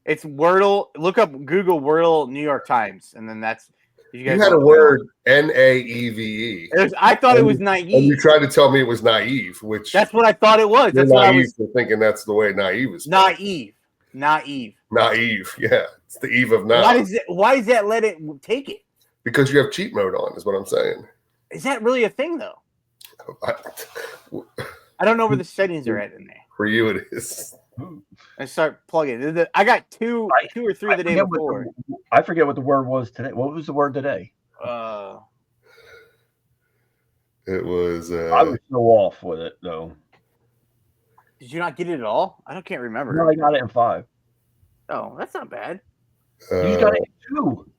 it's Wordle. Look up Google Wordle New York Times, and then that's. You had a word NAEVE. I thought it was naive. And you tried to tell me it was naive, which that's what I thought it was. That's what I was thinking. That's the way naive is. Naive. Yeah, it's the eve of now. Why does that let it take it? Because you have cheat mode on, is what I'm saying. Is that really a thing though? I don't know where the settings are at in there. For you, it is. I start plugging. I got two or three the day before. I forget what the word was today. What was the word today? It was. I was so off with it though. Did you not get it at all? I can't remember. No, I got it in 5. Oh, that's not bad. You just got it in 2.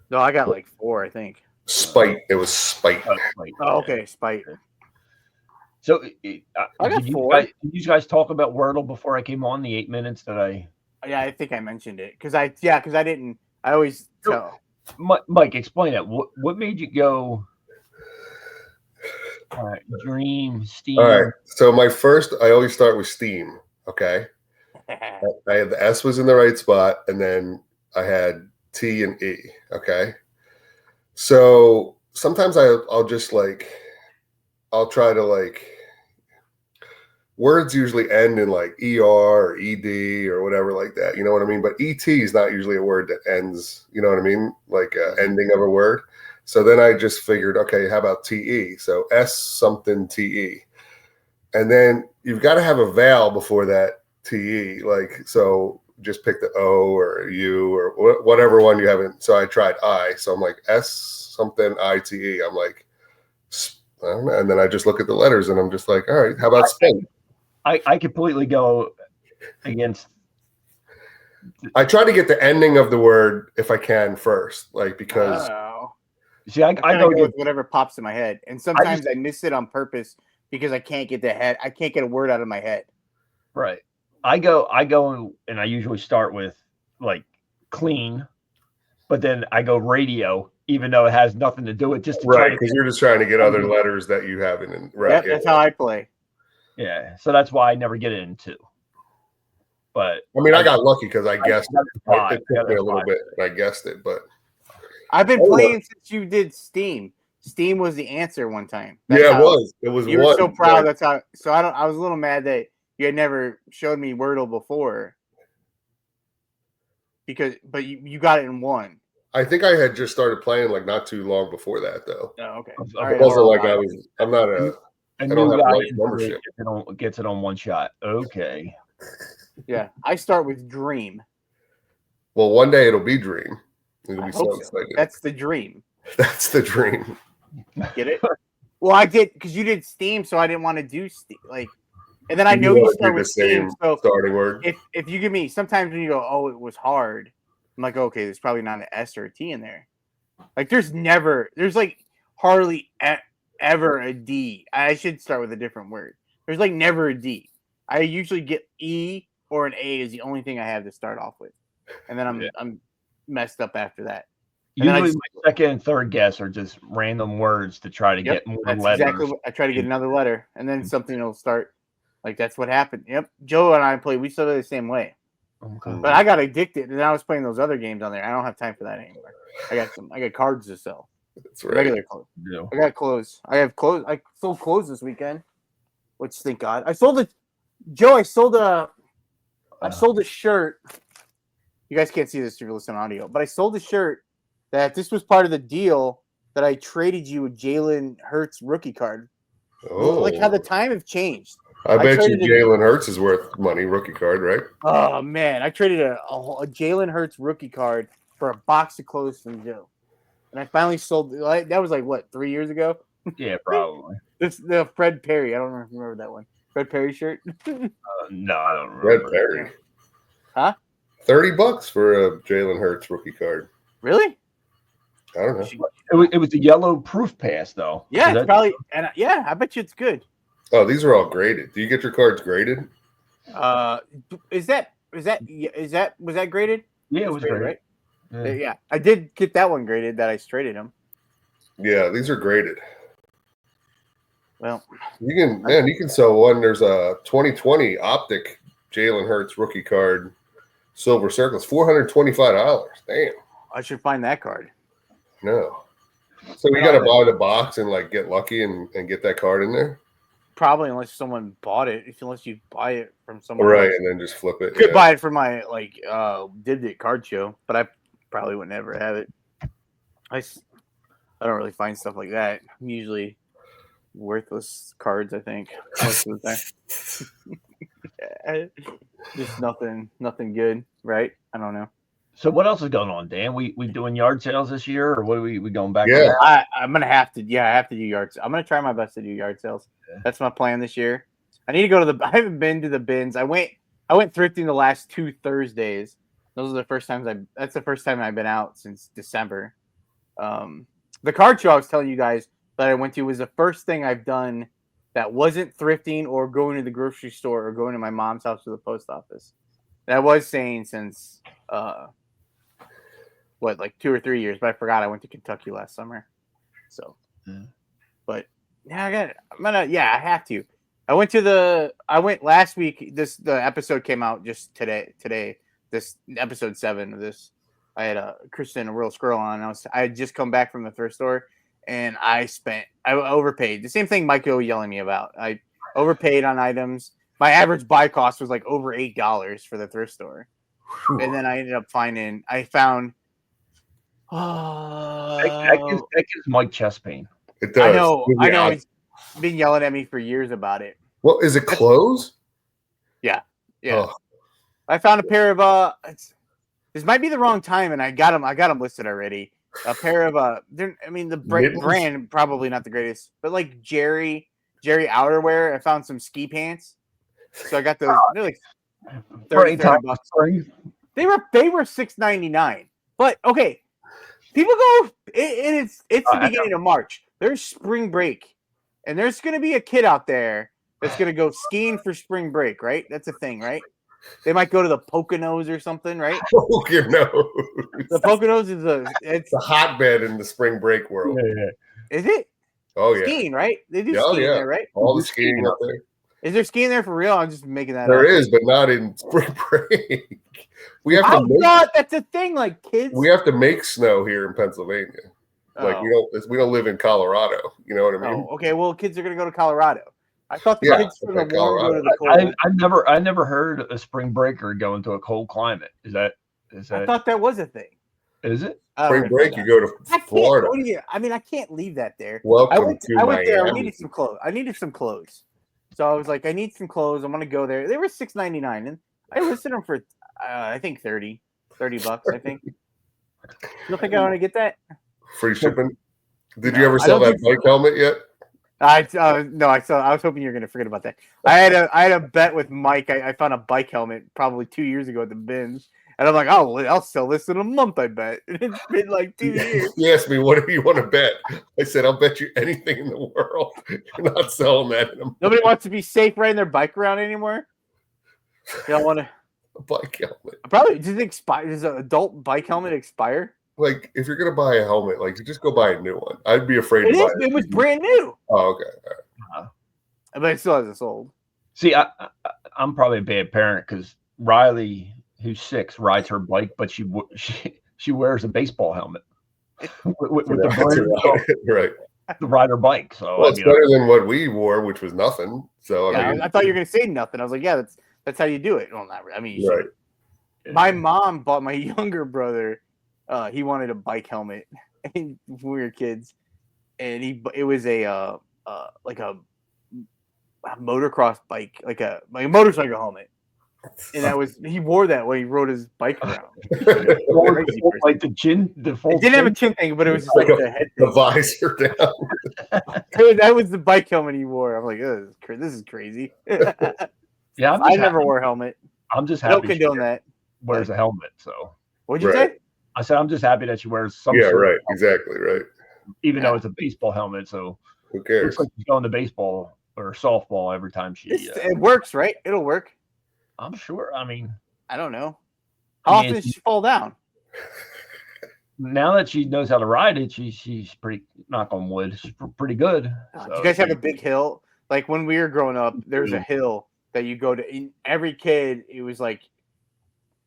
No, I got like 4, I think. Spite. It was spite. Oh, okay, spite. So I got 4. Did you guys talk about Wordle before I came on the 8 minutes that I? Yeah, I think I mentioned it because I didn't. I always tell. Mike, explain that. What made you go? All right, Dream, Steam. All right. So I always start with Steam. Okay. I had the S was in the right spot, and then I had T and E. Okay. So sometimes I'll just I'll try to words usually end in ER or ED or whatever like that. You know what I mean? But ET is not usually a word that ends, you know what I mean? Ending of a word. So then I just figured, okay, how about TE? So S something TE. And then you've got to have a vowel before that TE. So just pick the O or U or whatever one you haven't. So I tried I. So I'm like S something ITE. I'm like, I don't know. And then I just look at the letters and I'm just like, all right, how about Spain? I completely go against. I try to get the ending of the word if I can first, because. See, I go with whatever pops in my head, and sometimes I miss it on purpose because I can't get I can't get a word out of my head. Right. I go and I usually start with clean, but then I go radio, even though it has nothing to do with just right, because you're just trying to get other letters that you haven't in. Right. Yep, that's how I play. Yeah, so that's why I never get it in 2. But I got lucky because I guessed it. It took me a little bit, and I guessed it, but. I've been playing since you did Steam. Steam was the answer one time. It was. It was. You were so proud. That's how. So I was a little mad that you had never showed me Wordle before. But you got it in 1. I think I had just started playing not too long before that though. Oh, okay. It wasn't I was. I'm not a. I don't have a membership. Gets it on 1 shot. Okay. Yeah, I start with Dream. Well, one day it'll be Dream. It'll be so exciting. That's the dream. That's the dream. Get it? Well, I did because you did Steam, so I didn't want to do Steam. And then I know you start with Steam. So starting word. If you give me sometimes when you go, oh, it was hard. I'm like, okay, there's probably not an S or a T in there. There's hardly ever a D. I should start with a different word. There's never a D. I usually get E or an A is the only thing I have to start off with, and then I'm messed up after that. And usually my second and third guess are just random words to try to get more letters. Exactly. I try to get another letter, and then something will start. Like that's what happened. Yep, Joe and I played. We still the same way. Okay. But I got addicted, and I was playing those other games on there. I don't have time for that anymore. I got cards to sell. That's right. Regular clothes. Yeah. I got clothes. I have clothes. I sold clothes this weekend, which thank God. I sold it. Joe, I sold a shirt. You guys can't see this if you're listening on audio, but I sold a shirt that this was part of the deal that I traded you a Jalen Hurts rookie card. Oh, Like how the time have changed. I bet you traded Jalen Hurts is worth money, rookie card, right? Oh man, I traded a Jalen Hurts rookie card for a box of clothes from Joe, and I finally sold. That was like what 3 years ago. Yeah, probably. The Fred Perry. I don't remember that one. Fred Perry shirt. No, I don't remember. Red Perry. Huh? $30 for a Jalen Hurts rookie card. Really? I don't know. It was the yellow proof pass though. Yeah, it's probably. And yeah, I bet you it's good. Oh, these are all graded. Do you get your cards graded? Was that graded? Yeah, it was graded, great. right? Yeah, I did get that one graded. That I traded him. Yeah, these are graded. Well, you can sell one. There's a 2020 optic Jalen Hurts rookie card, silver circles, $425. Damn. I should find that card. No. So you got to buy the box and like get lucky and get that card in there. Probably unless someone bought it. Unless you buy it from someone right, else. And then just flip it. Could buy it for my did the card show, but I probably would never have it. I don't really find stuff like that. I'm usually worthless cards, I think, most of the time. Just nothing good, right? I don't know. So what else is going on, Dan? We doing yard sales this year, or what are we going back? Yeah, I'm gonna have to. Yeah, I have to do yard. I'm gonna try my best to do yard sales. Yeah. That's my plan this year. I need to go to I haven't been to the bins. I went thrifting the last 2 Thursdays. Those are the first times that's the first time I've been out since December. The card show I was telling you guys that I went to was the first thing I've done that wasn't thrifting or going to the grocery store or going to my mom's house or the post office. And I was saying since like 2 or 3 years, but I forgot I went to Kentucky last summer. So, but yeah, I have to. I went last week. The episode came out just today. This episode 7 of this. I had Kristen, a real squirrel on. I had just come back from the thrift store, and I overpaid. The same thing Michael yelling at me about. I overpaid on items. My average buy cost was like over $8 for the thrift store, and then I ended up I found. That gives Mike chest pain. It does. I know. He's been yelling at me for years about it. Well, is it clothes? Yeah. Oh. I found a pair of this might be the wrong time, and I got them listed already. A pair of the brand probably not the greatest, but like Jerry outerwear. I found some ski pants, so I got those. They're like $30 They were $6.99. But okay, people go. It's the beginning of March. There's spring break, and there's going to be a kid out there that's going to go skiing for spring break. Right? That's a thing, right? They might go to the Poconos or something, right? Poconos. The Poconos it's a hotbed in the spring break world. Yeah. Is it? Oh yeah. Skiing, right? They do skiing there, right? All the skiing up there. Is there skiing there for real? I'm just making that up. There is, but not in spring break. That's a thing, like kids. We have to make snow here in Pennsylvania. Like we don't live in Colorado. You know what I mean? Oh, okay. Well, kids are gonna go to Colorado. I thought the kids from the warm go to the cold. I never heard a spring breaker go into a cold climate. Is that? I thought that was a thing. Is it? Spring break, you go to Florida. I can't leave that there. Welcome I went Miami. there. I needed some clothes. So I was like, I need some clothes. I'm gonna go there. They were $6.99, and I listed them for I think $30. I think. You don't think I want to get that? Free shipping. Did you ever sell that bike helmet yet? No, I was hoping you were gonna forget about that. I had a bet with Mike. I found a bike helmet probably 2 years ago at the bins, and I'm like, I'll sell this in a month. I bet. It's been like 2 years. He asked me, "What do you want to bet?" I said, "I'll bet you anything in the world. You're not selling that in a month." Nobody wants to be safe riding their bike around anymore. You don't want to. A bike helmet. Probably does it expire? Does an adult bike helmet expire? Like, if you're gonna buy a helmet, like, you just go buy a new one. I'd be afraid to buy it. It was brand new. Oh, okay. But it still hasn't sold. See, I'm probably a bad parent because Riley, who's 6, rides her bike, but she wears a baseball helmet with the right. to ride her bike. So Well, it's better than what we wore, which was nothing. So Yeah, I mean, I thought you were gonna say nothing. I was like, yeah, that's how you do it. Well, not really. I mean, you right. should. My mom bought my younger brother. He wanted a bike helmet when we were kids, and it was a like a motocross bike, like a motorcycle helmet. And he wore that when he rode his bike around. Like the chin, the full. It didn't have a chin thing, but it was just like the head the thing. visor down. That was the bike helmet he wore. I'm like, oh, this is crazy. Yeah, I never wore a helmet. I'm just I happy. don't condone that. Wears a helmet. So what'd you say? I said I'm just happy that she wears some. Yeah, sort right. of Exactly right. Even though it's a baseball helmet, so who cares? Looks like she's going to baseball or softball every time she. It works, right? It'll work. I'm sure. I mean, I don't know. How often does she fall down? Now that she knows how to ride it, she's pretty, knock on wood, she's pretty good. Do you guys have a big hill? Like when we were growing up, there was a hill that you go to. In every kid, it was like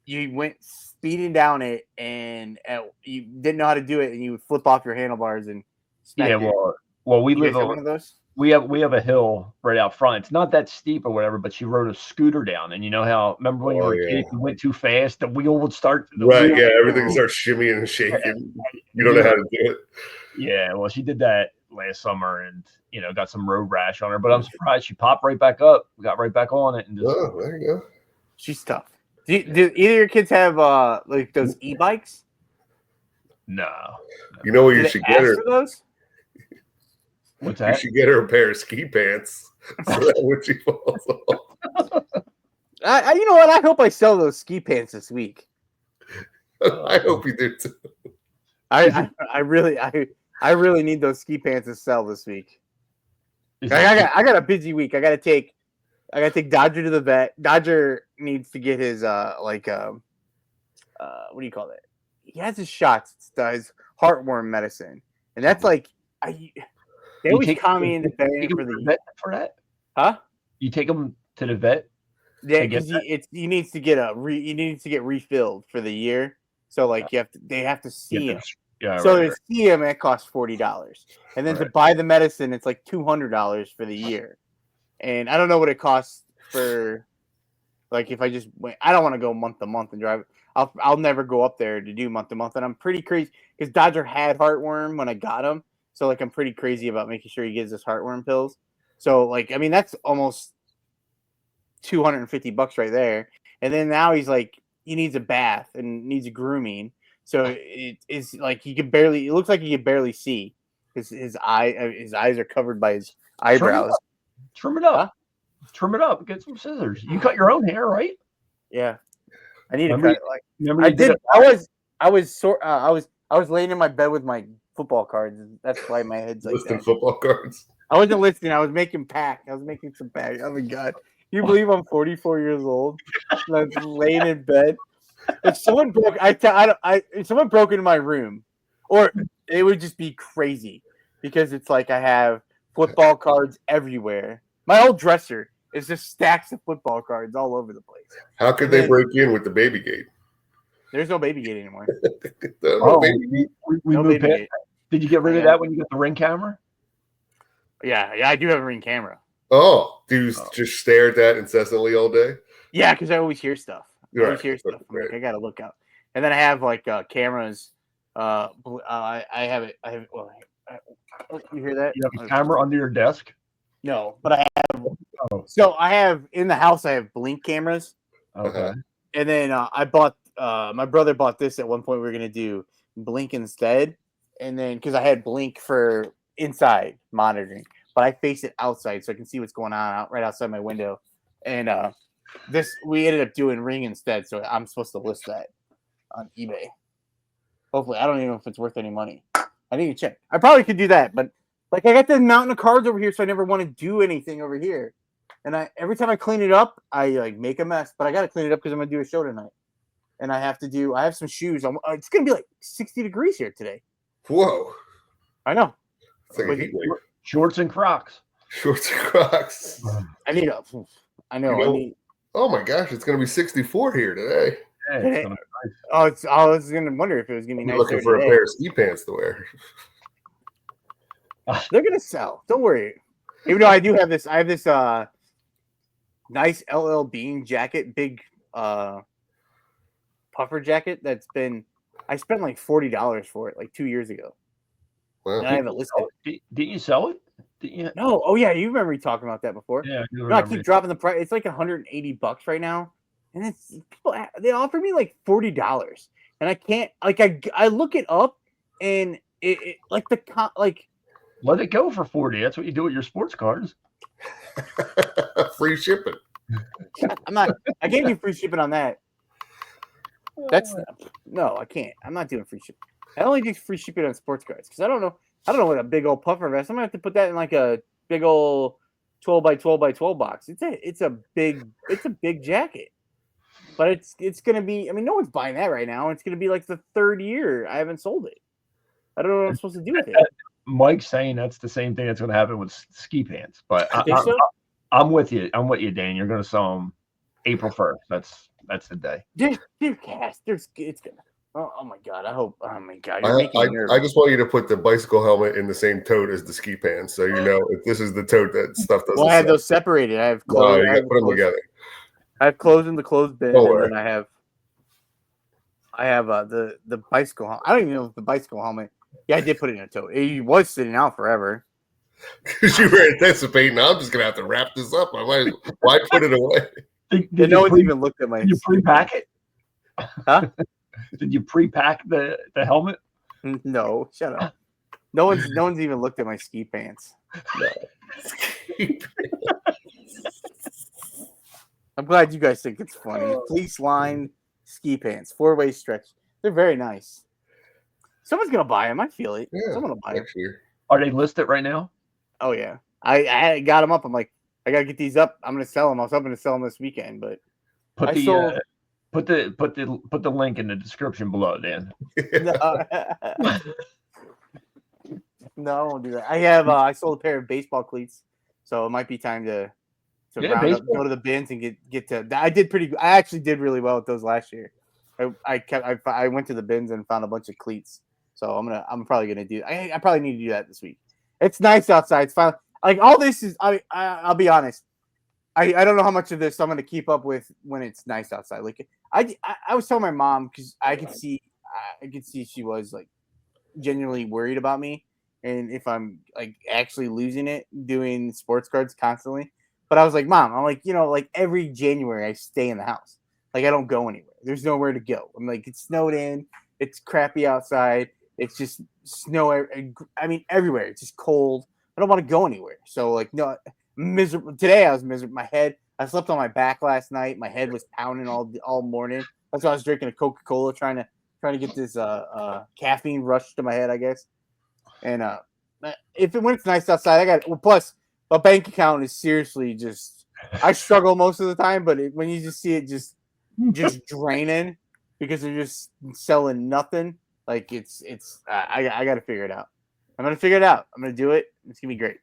you went speeding down it, and you didn't know how to do it, and you would flip off your handlebars and. Yeah, well, we live on one of those. We have a hill right out front. It's not that steep or whatever, but she rode a scooter down. And you know how, remember when you were a kid, you went too fast, the wheel would start. Everything starts shimmying and shaking. You don't know how to do it. Yeah, well, she did that last summer and, got some road rash on her. But I'm surprised she popped right back up, got right back on it. And just, there you go. She's tough. Do either of your kids have like those e-bikes? No. You know what you should get her? For those? What's that? You should get her a pair of ski pants so that when she falls off. You know what? I hope I sell those ski pants this week. I hope you do too. I really need those ski pants to sell this week. I got a busy week. I gotta take Dodger to the vet. Dodger needs to get his what do you call it? He has his shots. It's his heartworm medicine, and that's like they always call me into bed for the vet for that. Huh? You take him to the vet? Yeah, because he needs to get refilled for the year. So like they have to see him. Yeah. So to see him, it costs $40, and then to buy the medicine, it's like $200 for the year. And I don't know what it costs for. Like if I just went, I don't want to go month to month and drive. I'll never go up there to do month to month, and I'm pretty crazy because Dodger had heartworm when I got him. So like I'm pretty crazy about making sure he gets his heartworm pills. So like I mean that's almost $250 right there. And then now he's like he needs a bath and needs a grooming. So it's like it looks like he can barely see. His eyes are covered by his eyebrows. Trim it up. Huh? Trim it up. Get some scissors. You cut your own hair, right? Yeah. I need to cut it. Like I did. I was laying in my bed with my football cards. That's why my head's like listing football cards. I wasn't listening. I was making I was making some pack. Oh my god! Can you believe I'm 44 years old? And I'm laying in bed. If someone broke, if someone broke into my room, or it would just be crazy because it's like I have football cards everywhere. My whole dresser is just stacks of football cards all over the place. How could they break in with the baby gate? There's no baby gate anymore. We moved it. Did you get rid of that when you got the Ring camera? Yeah, I do have a Ring camera. Oh, do you just stare at that incessantly all day? Yeah, because I always hear stuff. I'm like, I gotta look out. And then I have like cameras. I have it. Well, you hear that? You have a camera under your desk? No, but I have. So I have in the house. I have Blink cameras. Okay. And then I bought. My brother bought this at one point. We were gonna do Blink instead, and then because I had Blink for inside monitoring, but I face it outside so I can see what's going on right outside my window. And we ended up doing Ring instead, so I'm supposed to list that on eBay. Hopefully, I don't even know if it's worth any money. I need to check. I probably could do that, but like I got this mountain of cards over here, so I never want to do anything over here. And every time I clean it up, I like make a mess. But I got to clean it up because I'm gonna do a show tonight, and I have some shoes. It's gonna be like 60 degrees here today. Whoa! I know. It's like a heat wave. Shorts and Crocs. Shorts and Crocs. I need I know. You know, I need. oh my gosh, it's going to be 64 here today. Yeah, Did it's it? gonna be nice. Oh, it's. I was gonna wonder if it was gonna be I'm nice looking there for a today. pair of ski pants to wear. They're gonna sell. Don't worry. Even though I do have this, I have this nice LL Bean jacket, big puffer jacket. I spent like $40 for it like 2 years ago, Wow. and I have it listed. Didn't you sell it? Didn't you? No, oh yeah, you remember me talking about that before? Yeah, I do No, I remember. keep dropping the price. It's like $180 right now, and it's people. They offer me like $40, and I can't. Like I look it up, and it like like. Let it go for 40. That's what you do with your sports cards. Free shipping. I'm not. I can't do free shipping on that. No, I can't. I'm not doing free shipping. I only do free shipping on sports cards because I don't know what a big old puffer vest. I'm gonna have to put that in like a big old 12 by 12 by 12 box. It's a big jacket, but it's gonna be. I mean, no one's buying that right now. It's gonna be like the third year I haven't sold it. I don't know what I'm supposed to do with it. Mike's saying that's the same thing that's going to happen with ski pants, but I'm with you. I'm with you, Dan. You're going to sell them April 1st. That's the day. It's gonna. Oh my god! I hope. Oh my god! You're making me nervous. I just want you to put the bicycle helmet in the same tote as the ski pants, so you know if this is the tote that stuff doesn't. Well, I have those separated. I have No, clothes. you got to put them together. I have clothes in the clothes bin, Don't and worry. then I have the bicycle helmet. I don't even know if the bicycle helmet. Yeah, I did put it in a tote. It was sitting out forever. Because you were anticipating, I'm just gonna have to wrap this up. Why put it away? Did no one's even looked at my. Did you pre-pack it? Huh? Did you pre-pack the helmet? No, shut up. No one's even looked at my ski pants. No. I'm glad you guys think it's funny. Fleece lined ski pants, 4-way stretch. They're very nice. Someone's gonna buy them. I feel it. Yeah, Someone will buy them. Are they listed right now? Oh yeah, I got them up. I'm like, I gotta get these up. I'm gonna sell them. I was hoping to sell them this weekend, but put the link in the description below, Dan. No, I won't do that. I sold a pair of baseball cleats, so it might be time to round up, go to the bins and get to. I actually did really well with those last year. I went to the bins and found a bunch of cleats. So I'm probably gonna do. I probably need to do that this week. It's nice outside. It's fine. Like all this is. I'll be honest. I don't know how much of this I'm gonna keep up with when it's nice outside. Like I was telling my mom because I could see she was like genuinely worried about me and if I'm like actually losing it doing sports cards constantly. But I was like, Mom, I'm like, like every January I stay in the house. Like I don't go anywhere. There's nowhere to go. I'm like, it's snowed in. It's crappy outside. It's just snow. I mean, everywhere. It's just cold. I don't want to go anywhere. So like, no, miserable. Today I was miserable. I slept on my back last night. My head was pounding all morning. That's why I was drinking a Coca-Cola, trying to get this caffeine rush to my head, I guess. And when it's nice outside, plus a bank account is seriously just. I struggle most of the time, but when you just see it just draining because they're just selling nothing. Like I got to figure it out. I'm gonna figure it out. I'm gonna do it. It's gonna be great.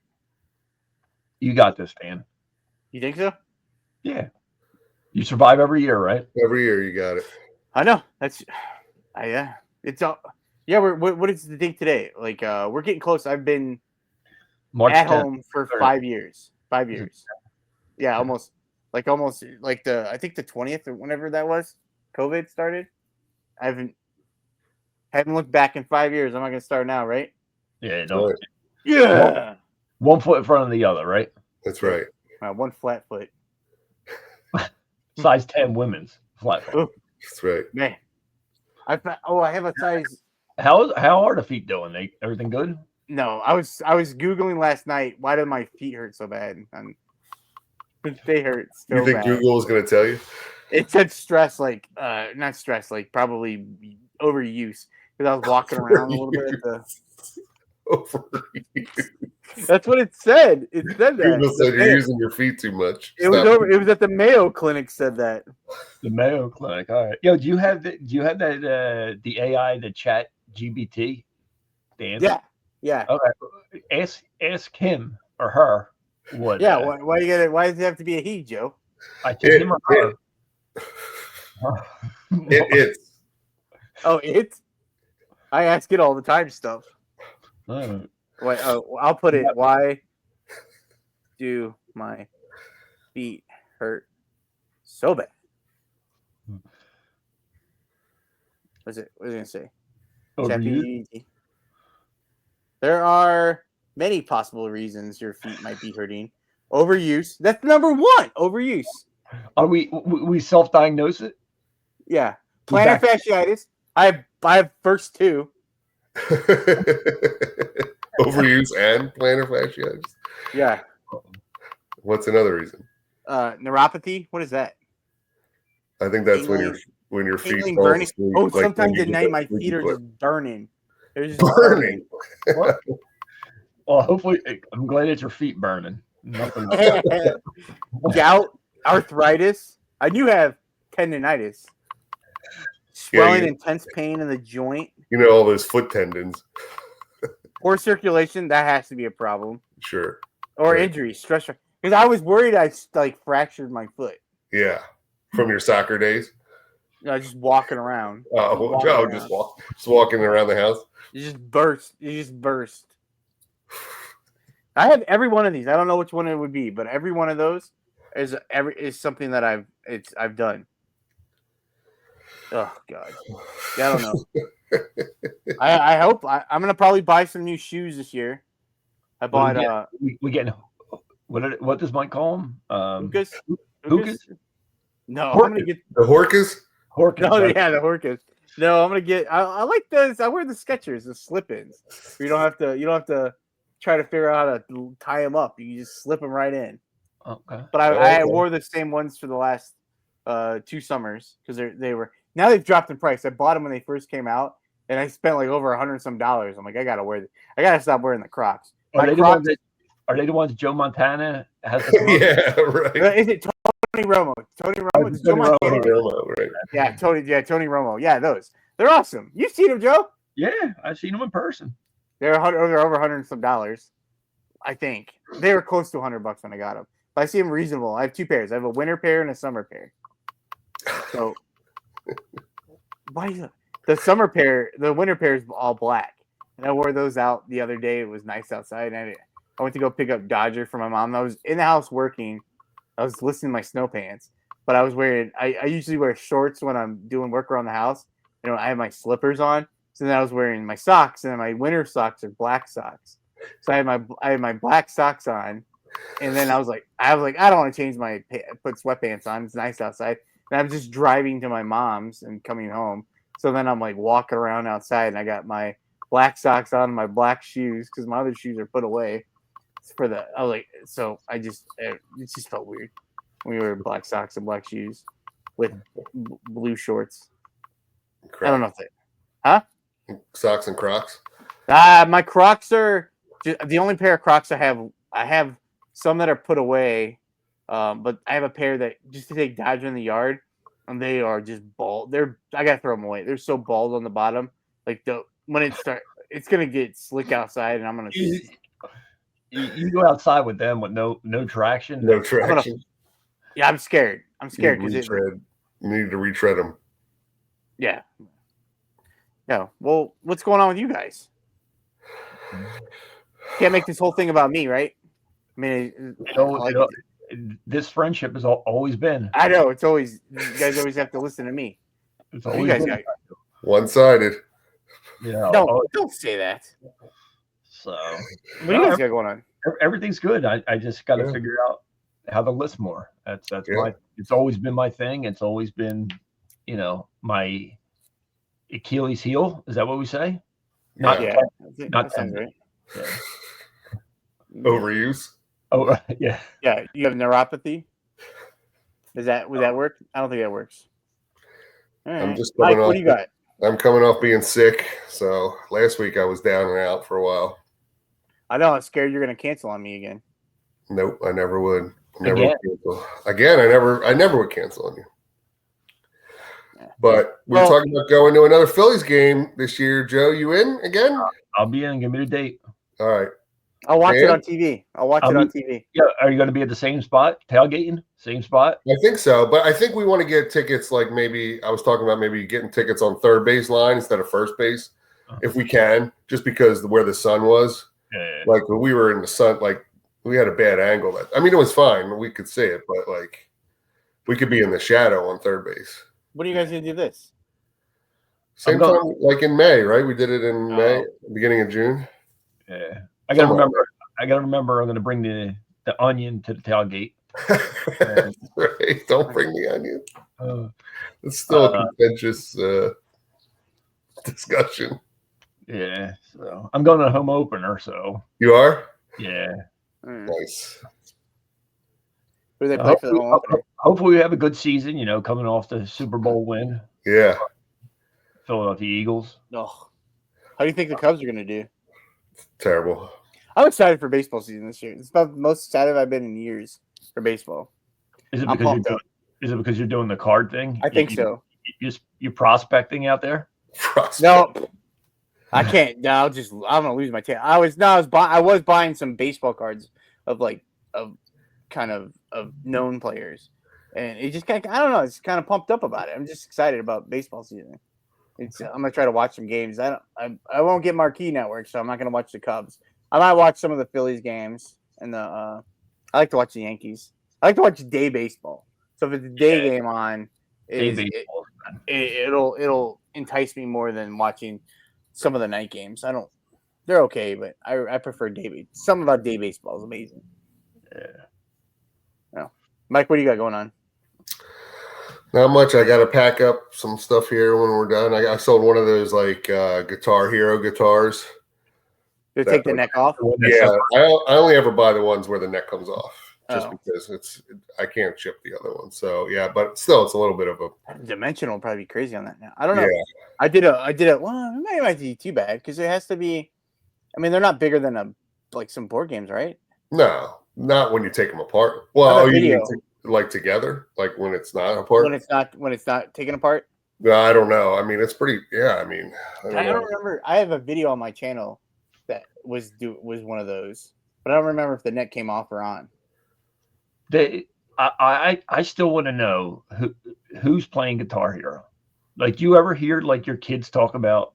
You got this, Dan. You think so? Yeah. You survive every year, right? Every year you got it. I know. Yeah. It's all. Yeah. What is the date today? Like we're getting close. I've been March at 10th. home for 5 years. 5 years. Yeah, almost like I think the 20th or whenever that was. COVID started. I haven't looked back in 5 years. I'm not gonna start now, right? Yeah, no. Right. Yeah. One foot in front of the other, right? That's right. One flat foot. Size 10 women's flat foot. That's right. Man. I have a size. How are the feet doing? Everything good? No, I was Googling last night. Why do my feet hurt so bad? And they hurt so You think bad. Google is going to tell you? It said stress, like not stress, like probably overuse. Because I was walking around a little bit. Overuse. That's what it said. It said that. Google said you're using your feet too much. It was at the Mayo Clinic said that. The Mayo Clinic. All right. Yo, do you have that the AI, the chat GBT? Dan? Yeah. Okay. Ask him or her what. Yeah, why does it have to be a he, Joe? I took him or her. It's. Oh, it. I ask it all the time. Stuff. Uh, Wait. Oh, I'll put it. Why do my feet hurt so bad? What's it? What was I gonna say? Overuse. ChatGPT. There are many possible reasons your feet might be hurting. Overuse. That's number one. Overuse. Are we self-diagnose it? Yeah. Plantar fasciitis. I have first two. Overuse and plantar fasciitis. Yeah. What's another reason? Neuropathy. What is that? I think that's Tingling, when your feet tingling, fall burning. asleep. Oh, like when sometimes you at get night that my sleepy feet are foot. just burning. They're just burning. What? Well, hopefully, I'm glad it's your feet burning. Nothing. Gout, arthritis. I do have tendonitis. Swelling, intense pain in the joint. You know, all those foot tendons. Poor circulation. That has to be a problem. Sure. Or injury, stress. Because I was worried I fractured my foot. Yeah. From your soccer days? Just walking around. Just walking around the house. You just burst. I have every one of these. I don't know which one it would be, but every one of those is something that I've done. Oh God, yeah, I don't know. I hope I'm gonna probably buy some new shoes this year. I bought we getting what does Mike call them? Hookahs? No, I'm gonna get the Horkas. No, yeah, the Horkas. No, I'm gonna get. I like those. I wear the Skechers, the slip-ins. You don't have to try to figure out how to tie them up. You just slip them right in. Okay. But I wore the same ones for the last 2 summers because they were. Now they've dropped in price. I bought them when they first came out, and I spent like over $100 some. I'm like, I gotta stop wearing the Crocs. Are they the ones Joe Montana has? Yeah, right. Is it Tony Romo? Tony Romo? Tony Romo, right? Yeah, Tony Romo. Yeah, those. They're awesome. You've seen them, Joe? Yeah, I've seen them in person. They're over $100 some. I think they were close to $100 when I got them. But I see them reasonable. I have 2 pairs. I have a winter pair and a summer pair. So why the winter pair is all black, and I wore those out the other day. It was nice outside, and I went to go pick up Dodger for my mom. I was in the house working. I was listening to my snow pants, but I was wearing. I usually wear shorts when I'm doing work around the house. I have my slippers on. So then I was wearing my socks, and my winter socks are black socks. So I had my black socks on, and then I was like, I don't want to change put sweatpants on. It's nice outside. And I'm just driving to my mom's and coming home. So then I'm like walking around outside, and I got my black socks on, my black shoes because my other shoes are put away. It just felt weird when we wear black socks and black shoes with blue shorts. Crocs. I don't know if huh? Socks and Crocs. My Crocs are the only pair of Crocs I have. I have some that are put away, but I have a pair that just to take Dodger in the yard, and they are just bald. I gotta throw them away. They're so bald on the bottom. Like it's gonna get slick outside, and I'm gonna. You go outside with them with no traction. No traction. Yeah, I'm scared. Because you need to retread them. Yeah. Yeah. Well, what's going on with you guys? Can't make this whole thing about me, right? I mean, this friendship has always been. I know it's always you guys always have to listen to me. It's always been one-sided. Yeah. No, don't say that. So, what do you guys got going on? Everything's good. I just got to figure out how to list more. That's it's always been my thing. It's always been, my Achilles heel. Is that what we say? Not right. Yeah. Overuse. Oh, yeah. Yeah, you have neuropathy. Would that work? I don't think that works. All right. I'm just coming off. What do you got? I'm coming off being sick. So last week I was down and out for a while. I know. I'm scared you're going to cancel on me again. Nope, I never would. Again, I never would cancel on you. But we're talking about going to another Phillies game this year. Joe, you in again? I'll be in. Give me the date. All right. I'll watch it Man? on TV. I'll watch it on TV. Yeah, are you going to be at the same spot, tailgating? Same spot? I think so, but I think we want to get tickets. Like maybe I was talking about maybe getting tickets on third base line instead of first base, if we can, just because where the sun was. Yeah. Like when we were in the sun, like we had a bad angle. I mean, it was fine. We could see it, but like we could be in the shadow on third base. What are you guys gonna do this? Same time, like in May, right? We did it in May, beginning of June. Yeah, I gotta remember. I'm going to bring the onion to the tailgate. Right. Don't bring the onion. It's still a contentious discussion. Yeah, so I'm going to a home opener. So you are? Yeah. Nice. Who they play for the home opener? Hopefully, we have a good season. You know, coming off the Super Bowl win. Yeah. Philadelphia Eagles. No. How do you think the Cubs are going to do? Terrible. I'm excited for baseball season this year. It's about the most excited I've been in years for baseball. Is it because you're doing the card thing? I think so. You're prospecting out there? No, I can't. No, I'm gonna lose my tail. I was buying some baseball cards of known players, and it just I don't know. It's kind of pumped up about it. I'm just excited about baseball season. I'm gonna try to watch some games. I won't get Marquee Network, so I'm not gonna watch the Cubs. I might watch some of the Phillies games and I like to watch the Yankees. I like to watch day baseball. So if it's a day game on, it'll entice me more than watching some of the night games. They're okay, but I prefer day. Something about day baseball is amazing. Yeah. No, Mike, what do you got going on? Not much. I got to pack up some stuff here when we're done. I sold one of those like Guitar Hero guitars. To take the neck off? Yeah, I only ever buy the ones where the neck comes off, just because I can't ship the other one. So yeah, but still, it's a little bit of a dimensional. Probably crazy on that now. I don't know. Yeah. I did it. Well, it might be too bad because it has to be. I mean, they're not bigger than some board games, right? No, not when you take them apart. Well, you mean like together, like when it's not apart. When it's not taken apart. No, I don't know. I mean, it's pretty. Yeah, I mean, I don't remember. I have a video on my channel that was one of those, but I don't remember if the neck came off or on. I still want to know who's playing Guitar Hero. Like, you ever hear like your kids talk about?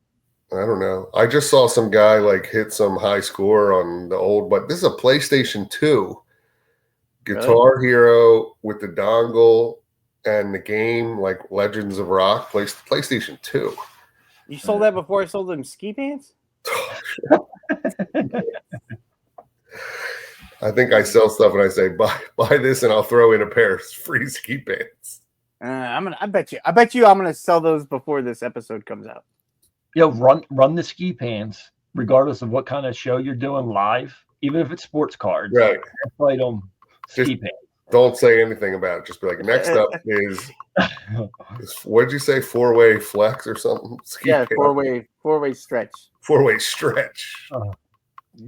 I don't know. I just saw some guy like hit some high score on the old, but this is a PlayStation 2 Guitar Hero with the dongle and the game like Legends of Rock. PlayStation 2. You sold that before I sold them ski pants? I think I sell stuff and I say buy this and I'll throw in a pair of free ski pants. I bet you I'm gonna sell those before this episode comes out. Yo, run the ski pants regardless of what kind of show you're doing live, even if it's sports cards. Right. Play them ski pants. Don't say anything about it. Just be like, next up is what did you say? 4-way flex or something? Four-way stretch. 4-way stretch.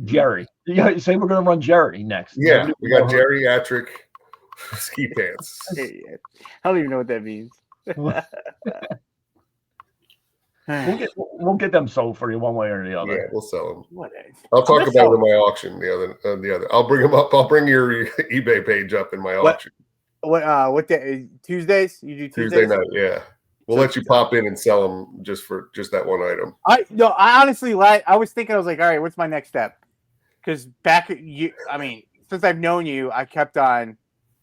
Jerry. Yeah, say we're gonna run Jerry next. Yeah, we got geriatric ski pants. I don't even know what that means. We'll get them sold for you one way or the other. Yeah, we'll sell them. I'll talk about it in my auction. The other. I'll bring them up. I'll bring your eBay page up in my auction. What day? Tuesdays? You do Tuesdays? Tuesday night. Yeah, we'll let you pop in and sell them just for that one item. I honestly I was thinking, I was like, all right, what's my next step? Because since I've known you, I kept on.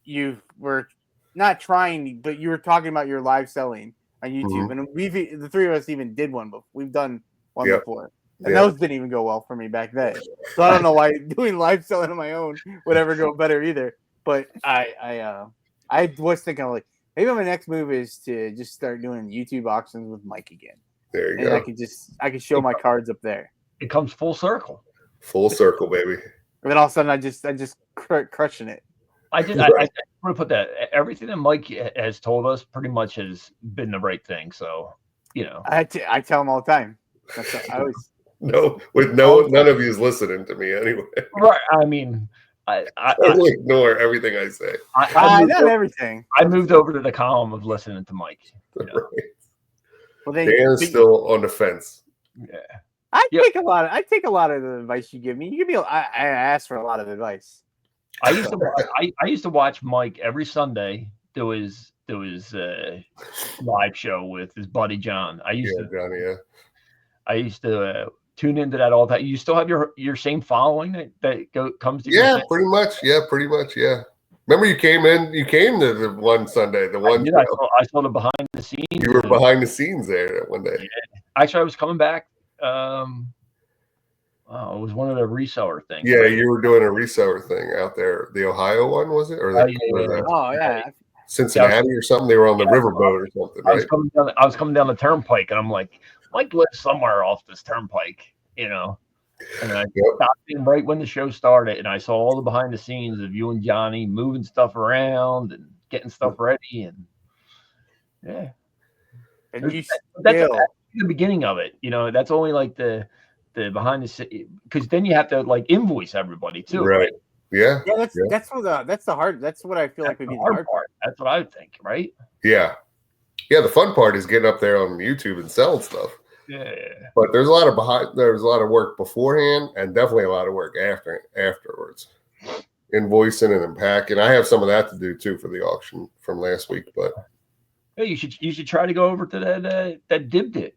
You were not trying, but you were talking about your live selling on YouTube, and the three of us even did one, but we've done one before, and those didn't even go well for me back then. So I don't know why doing live selling on my own would ever go better either. But I was thinking, like, maybe my next move is to just start doing YouTube auctions with Mike again. There you go. I could show my cards up there. It comes full circle. Full circle, baby. And then all of a sudden, I just crushing it. I want to put that. Everything that Mike has told us pretty much has been the right thing. So, I tell him all the time. I always none of you is listening to me anyway. Right. I mean, I will ignore everything I say. Not everything. I moved over to the column of listening to Mike. Right. Well, Dan's still on the fence. Yeah. I take a lot of the advice you give me. You give me. I ask for a lot of advice. I used to watch Mike every Sunday do his live show with his buddy John. I used to tune into that all the time. You still have your same following that comes to your pretty much. Yeah. Remember you came to the one Sunday, I saw the behind the scenes. You were behind the scenes there that one day. Yeah. Actually, I was coming back. It was one of the reseller things. Yeah, right? You were doing a reseller thing out there. The Ohio one, was it? Or Cincinnati or something? They were on the riverboat or something, right? I was coming down the turnpike, and I'm like, Mike lives somewhere off this turnpike, And I stopped him right when the show started, and I saw all the behind the scenes of you and Johnny moving stuff around and getting stuff ready, and yeah. And that's the beginning of it. That's only like the behind the scenes, because then you have to like invoice everybody too, right? Yeah. That's what I feel like would be the hard part. That's what I would think, right? Yeah. The fun part is getting up there on YouTube and selling stuff. Yeah. But there's a lot of work beforehand, and definitely a lot of work afterwards. Invoicing and unpacking. I have some of that to do too for the auction from last week, but hey, you should try to go over to that Dibdit.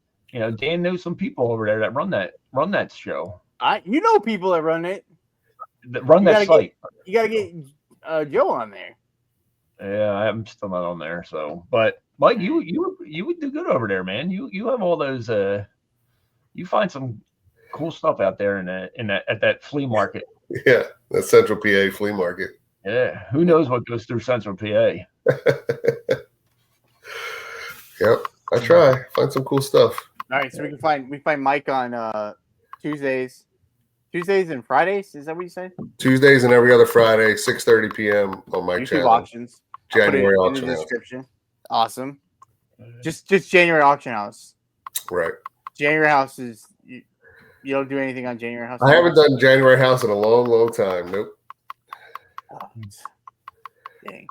Dan knows some people over there that run that show. You know people that run it. That site. You got to get Joe on there. Yeah, I'm still not on there. So, but Mike, you would do good over there, man. You have all those. You find some cool stuff out there at that flea market. Yeah, the Central PA flea market. Yeah, who knows what goes through Central PA? Yep, I try find some cool stuff. All right, so we find Mike on Tuesdays and Fridays. Is that what you said? Tuesdays and every other Friday, 6:30 p.m. on my YouTube channel. Auctions. January auction in the description. Awesome. Just January auction house. Right. January house is you don't do anything on January house. I haven't done January house in a long, long time. Nope. Oh, dang.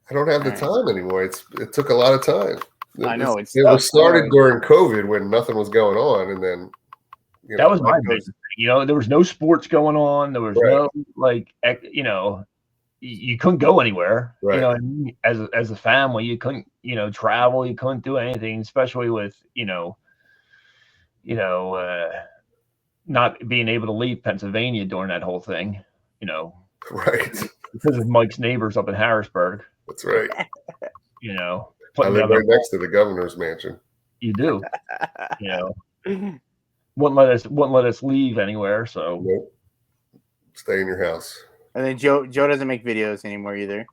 I don't have the time anymore. It took a lot of time. I know it was started during COVID when nothing was going on, and then that was my business. There was no sports going on. There was no you couldn't go anywhere. Right. As a family, you couldn't travel. You couldn't do anything, especially with not being able to leave Pennsylvania during that whole thing. Right. Because of Mike's neighbors up in Harrisburg. That's right. I live right next to the governor's mansion. You do. Wouldn't let us leave anywhere. So nope. Stay in your house. And then Joe doesn't make videos anymore either.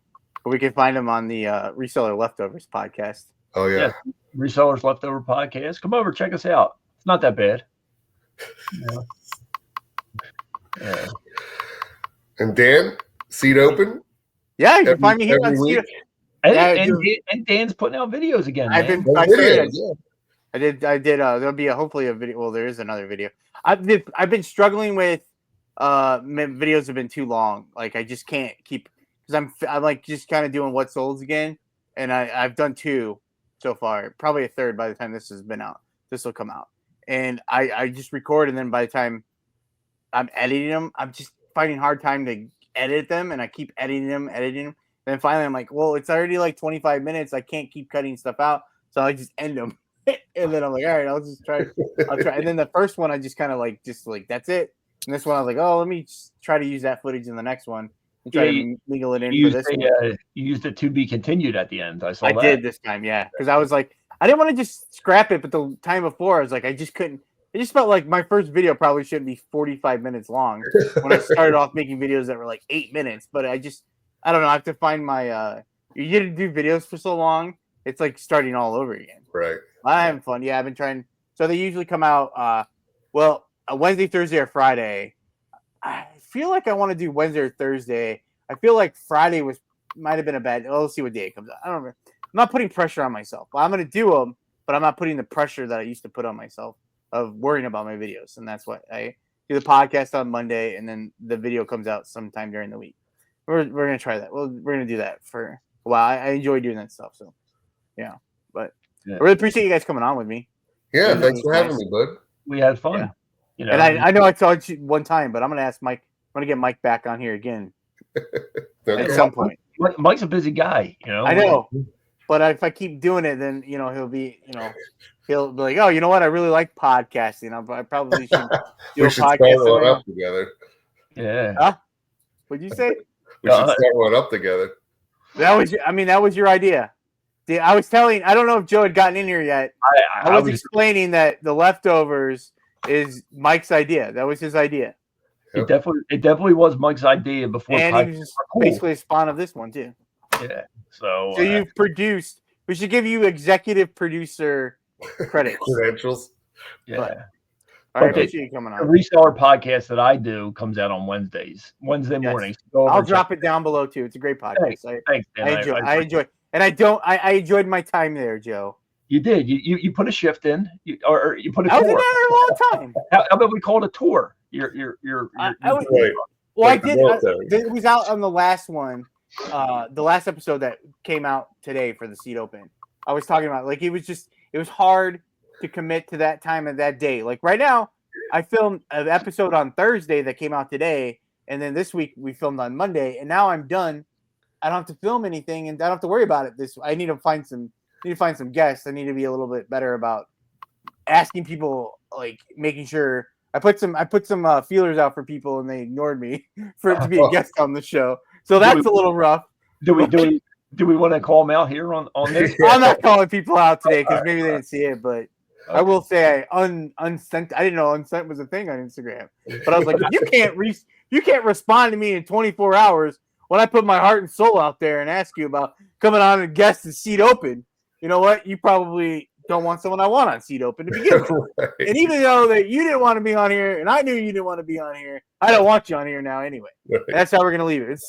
But we can find him on the Reseller Leftovers podcast. Oh yeah. Resellers Leftover podcast. Come over, check us out. It's not that bad. Yeah. And Dan, seat open. Yeah, you can find me here on seat. And Dan's putting out videos again. I did. There'll be hopefully a video. Well, there is another video. I've been struggling with videos have been too long. Like I just can't keep because I'm like just kind of doing what solds again, and I've done 2 so far. Probably a third by the time this will come out. And I just record, and then by the time I'm editing them, I'm just finding a hard time to edit them, and I keep editing them. Then finally, I'm like, well, it's already like 25 minutes. I can't keep cutting stuff out, so I just end them. And then I'm like, all right, I'll try. And then the first one, I just kind of like that's it. And this one, I was like, oh, let me just try to use that footage in the next one and try to mingle it in for this one. You used it to be continued at the end. I did this time, yeah, because I was like, I didn't want to just scrap it, but the time before, I was like, I just couldn't. It just felt like my first video probably shouldn't be 45 minutes long when I started off making videos that were like 8 minutes. But I don't know. I have to find my. You get to do videos for so long, it's like starting all over again. Right. I'm having fun. Yeah, I've been trying. So they usually come out, a Wednesday, Thursday, or Friday. I feel like I want to do Wednesday or Thursday. I feel like Friday might have been a bad. Well, let's see what day it comes out. I don't remember. I'm not putting pressure on myself. I'm going to do them, but I'm not putting the pressure that I used to put on myself of worrying about my videos. And that's why I do the podcast on Monday, and then the video comes out sometime during the week. We're going to try that. Well, we're going to do that for a while. I enjoy doing that stuff. So, yeah. But I really appreciate you guys coming on with me. Yeah, thanks for having me, bud. We had fun. You know, And I know I told you one time, but I'm going to ask Mike. I'm going to get Mike back on here again at some point. Mike's a busy guy, you know. I know, but if I keep doing it, then he'll be he'll be like, oh, you know what? I really like podcasting. I probably should do a start podcast one up together. Yeah. Huh? What'd you say? We should start one up together. That was your idea. I was telling. I don't know if Joe had gotten in here yet. I was explaining that the leftovers is Mike's idea. That was his idea. It definitely was Mike's idea before. And he was basically a spawn of this one too. Yeah. So you've produced. We should give you executive producer credits. Credentials. Yeah. But, all right, appreciate you coming on. The reseller podcast that I do comes out on Wednesday mornings. I'll drop it down below too. It's a great podcast. Thanks, Dan. I enjoy it. And I enjoyed my time there, Joe. You did. You put a shift in, or you put a tour. I was in there a long time. How about we call it a tour? I did. It was out on the last one, the last episode that came out today for the Seat Open. I was talking about it was hard to commit to that time of that day. Like right now, I filmed an episode on Thursday that came out today, and then this week we filmed on Monday, and now I'm done. I don't have to film anything, and I don't have to worry about it. I need to find some guests. I need to be a little bit better about asking people, like making sure I put some feelers out for people, and they ignored me for it to be a guest on the show. So that's a little rough. Do we want to call them out here on this? I'm not calling people out today because maybe they didn't see it, but I will say I unsent. I didn't know unsent was a thing on Instagram, but I was like, you can't respond to me in 24 hours when I put my heart and soul out there and ask you about coming on and guest the Seat Open. You know what? You probably don't want someone I want on Seat Open to begin with. Right. And even though that you didn't want to be on here, and I knew you didn't want to be on here, I don't want you on here now anyway. Right. That's how we're gonna leave it. It's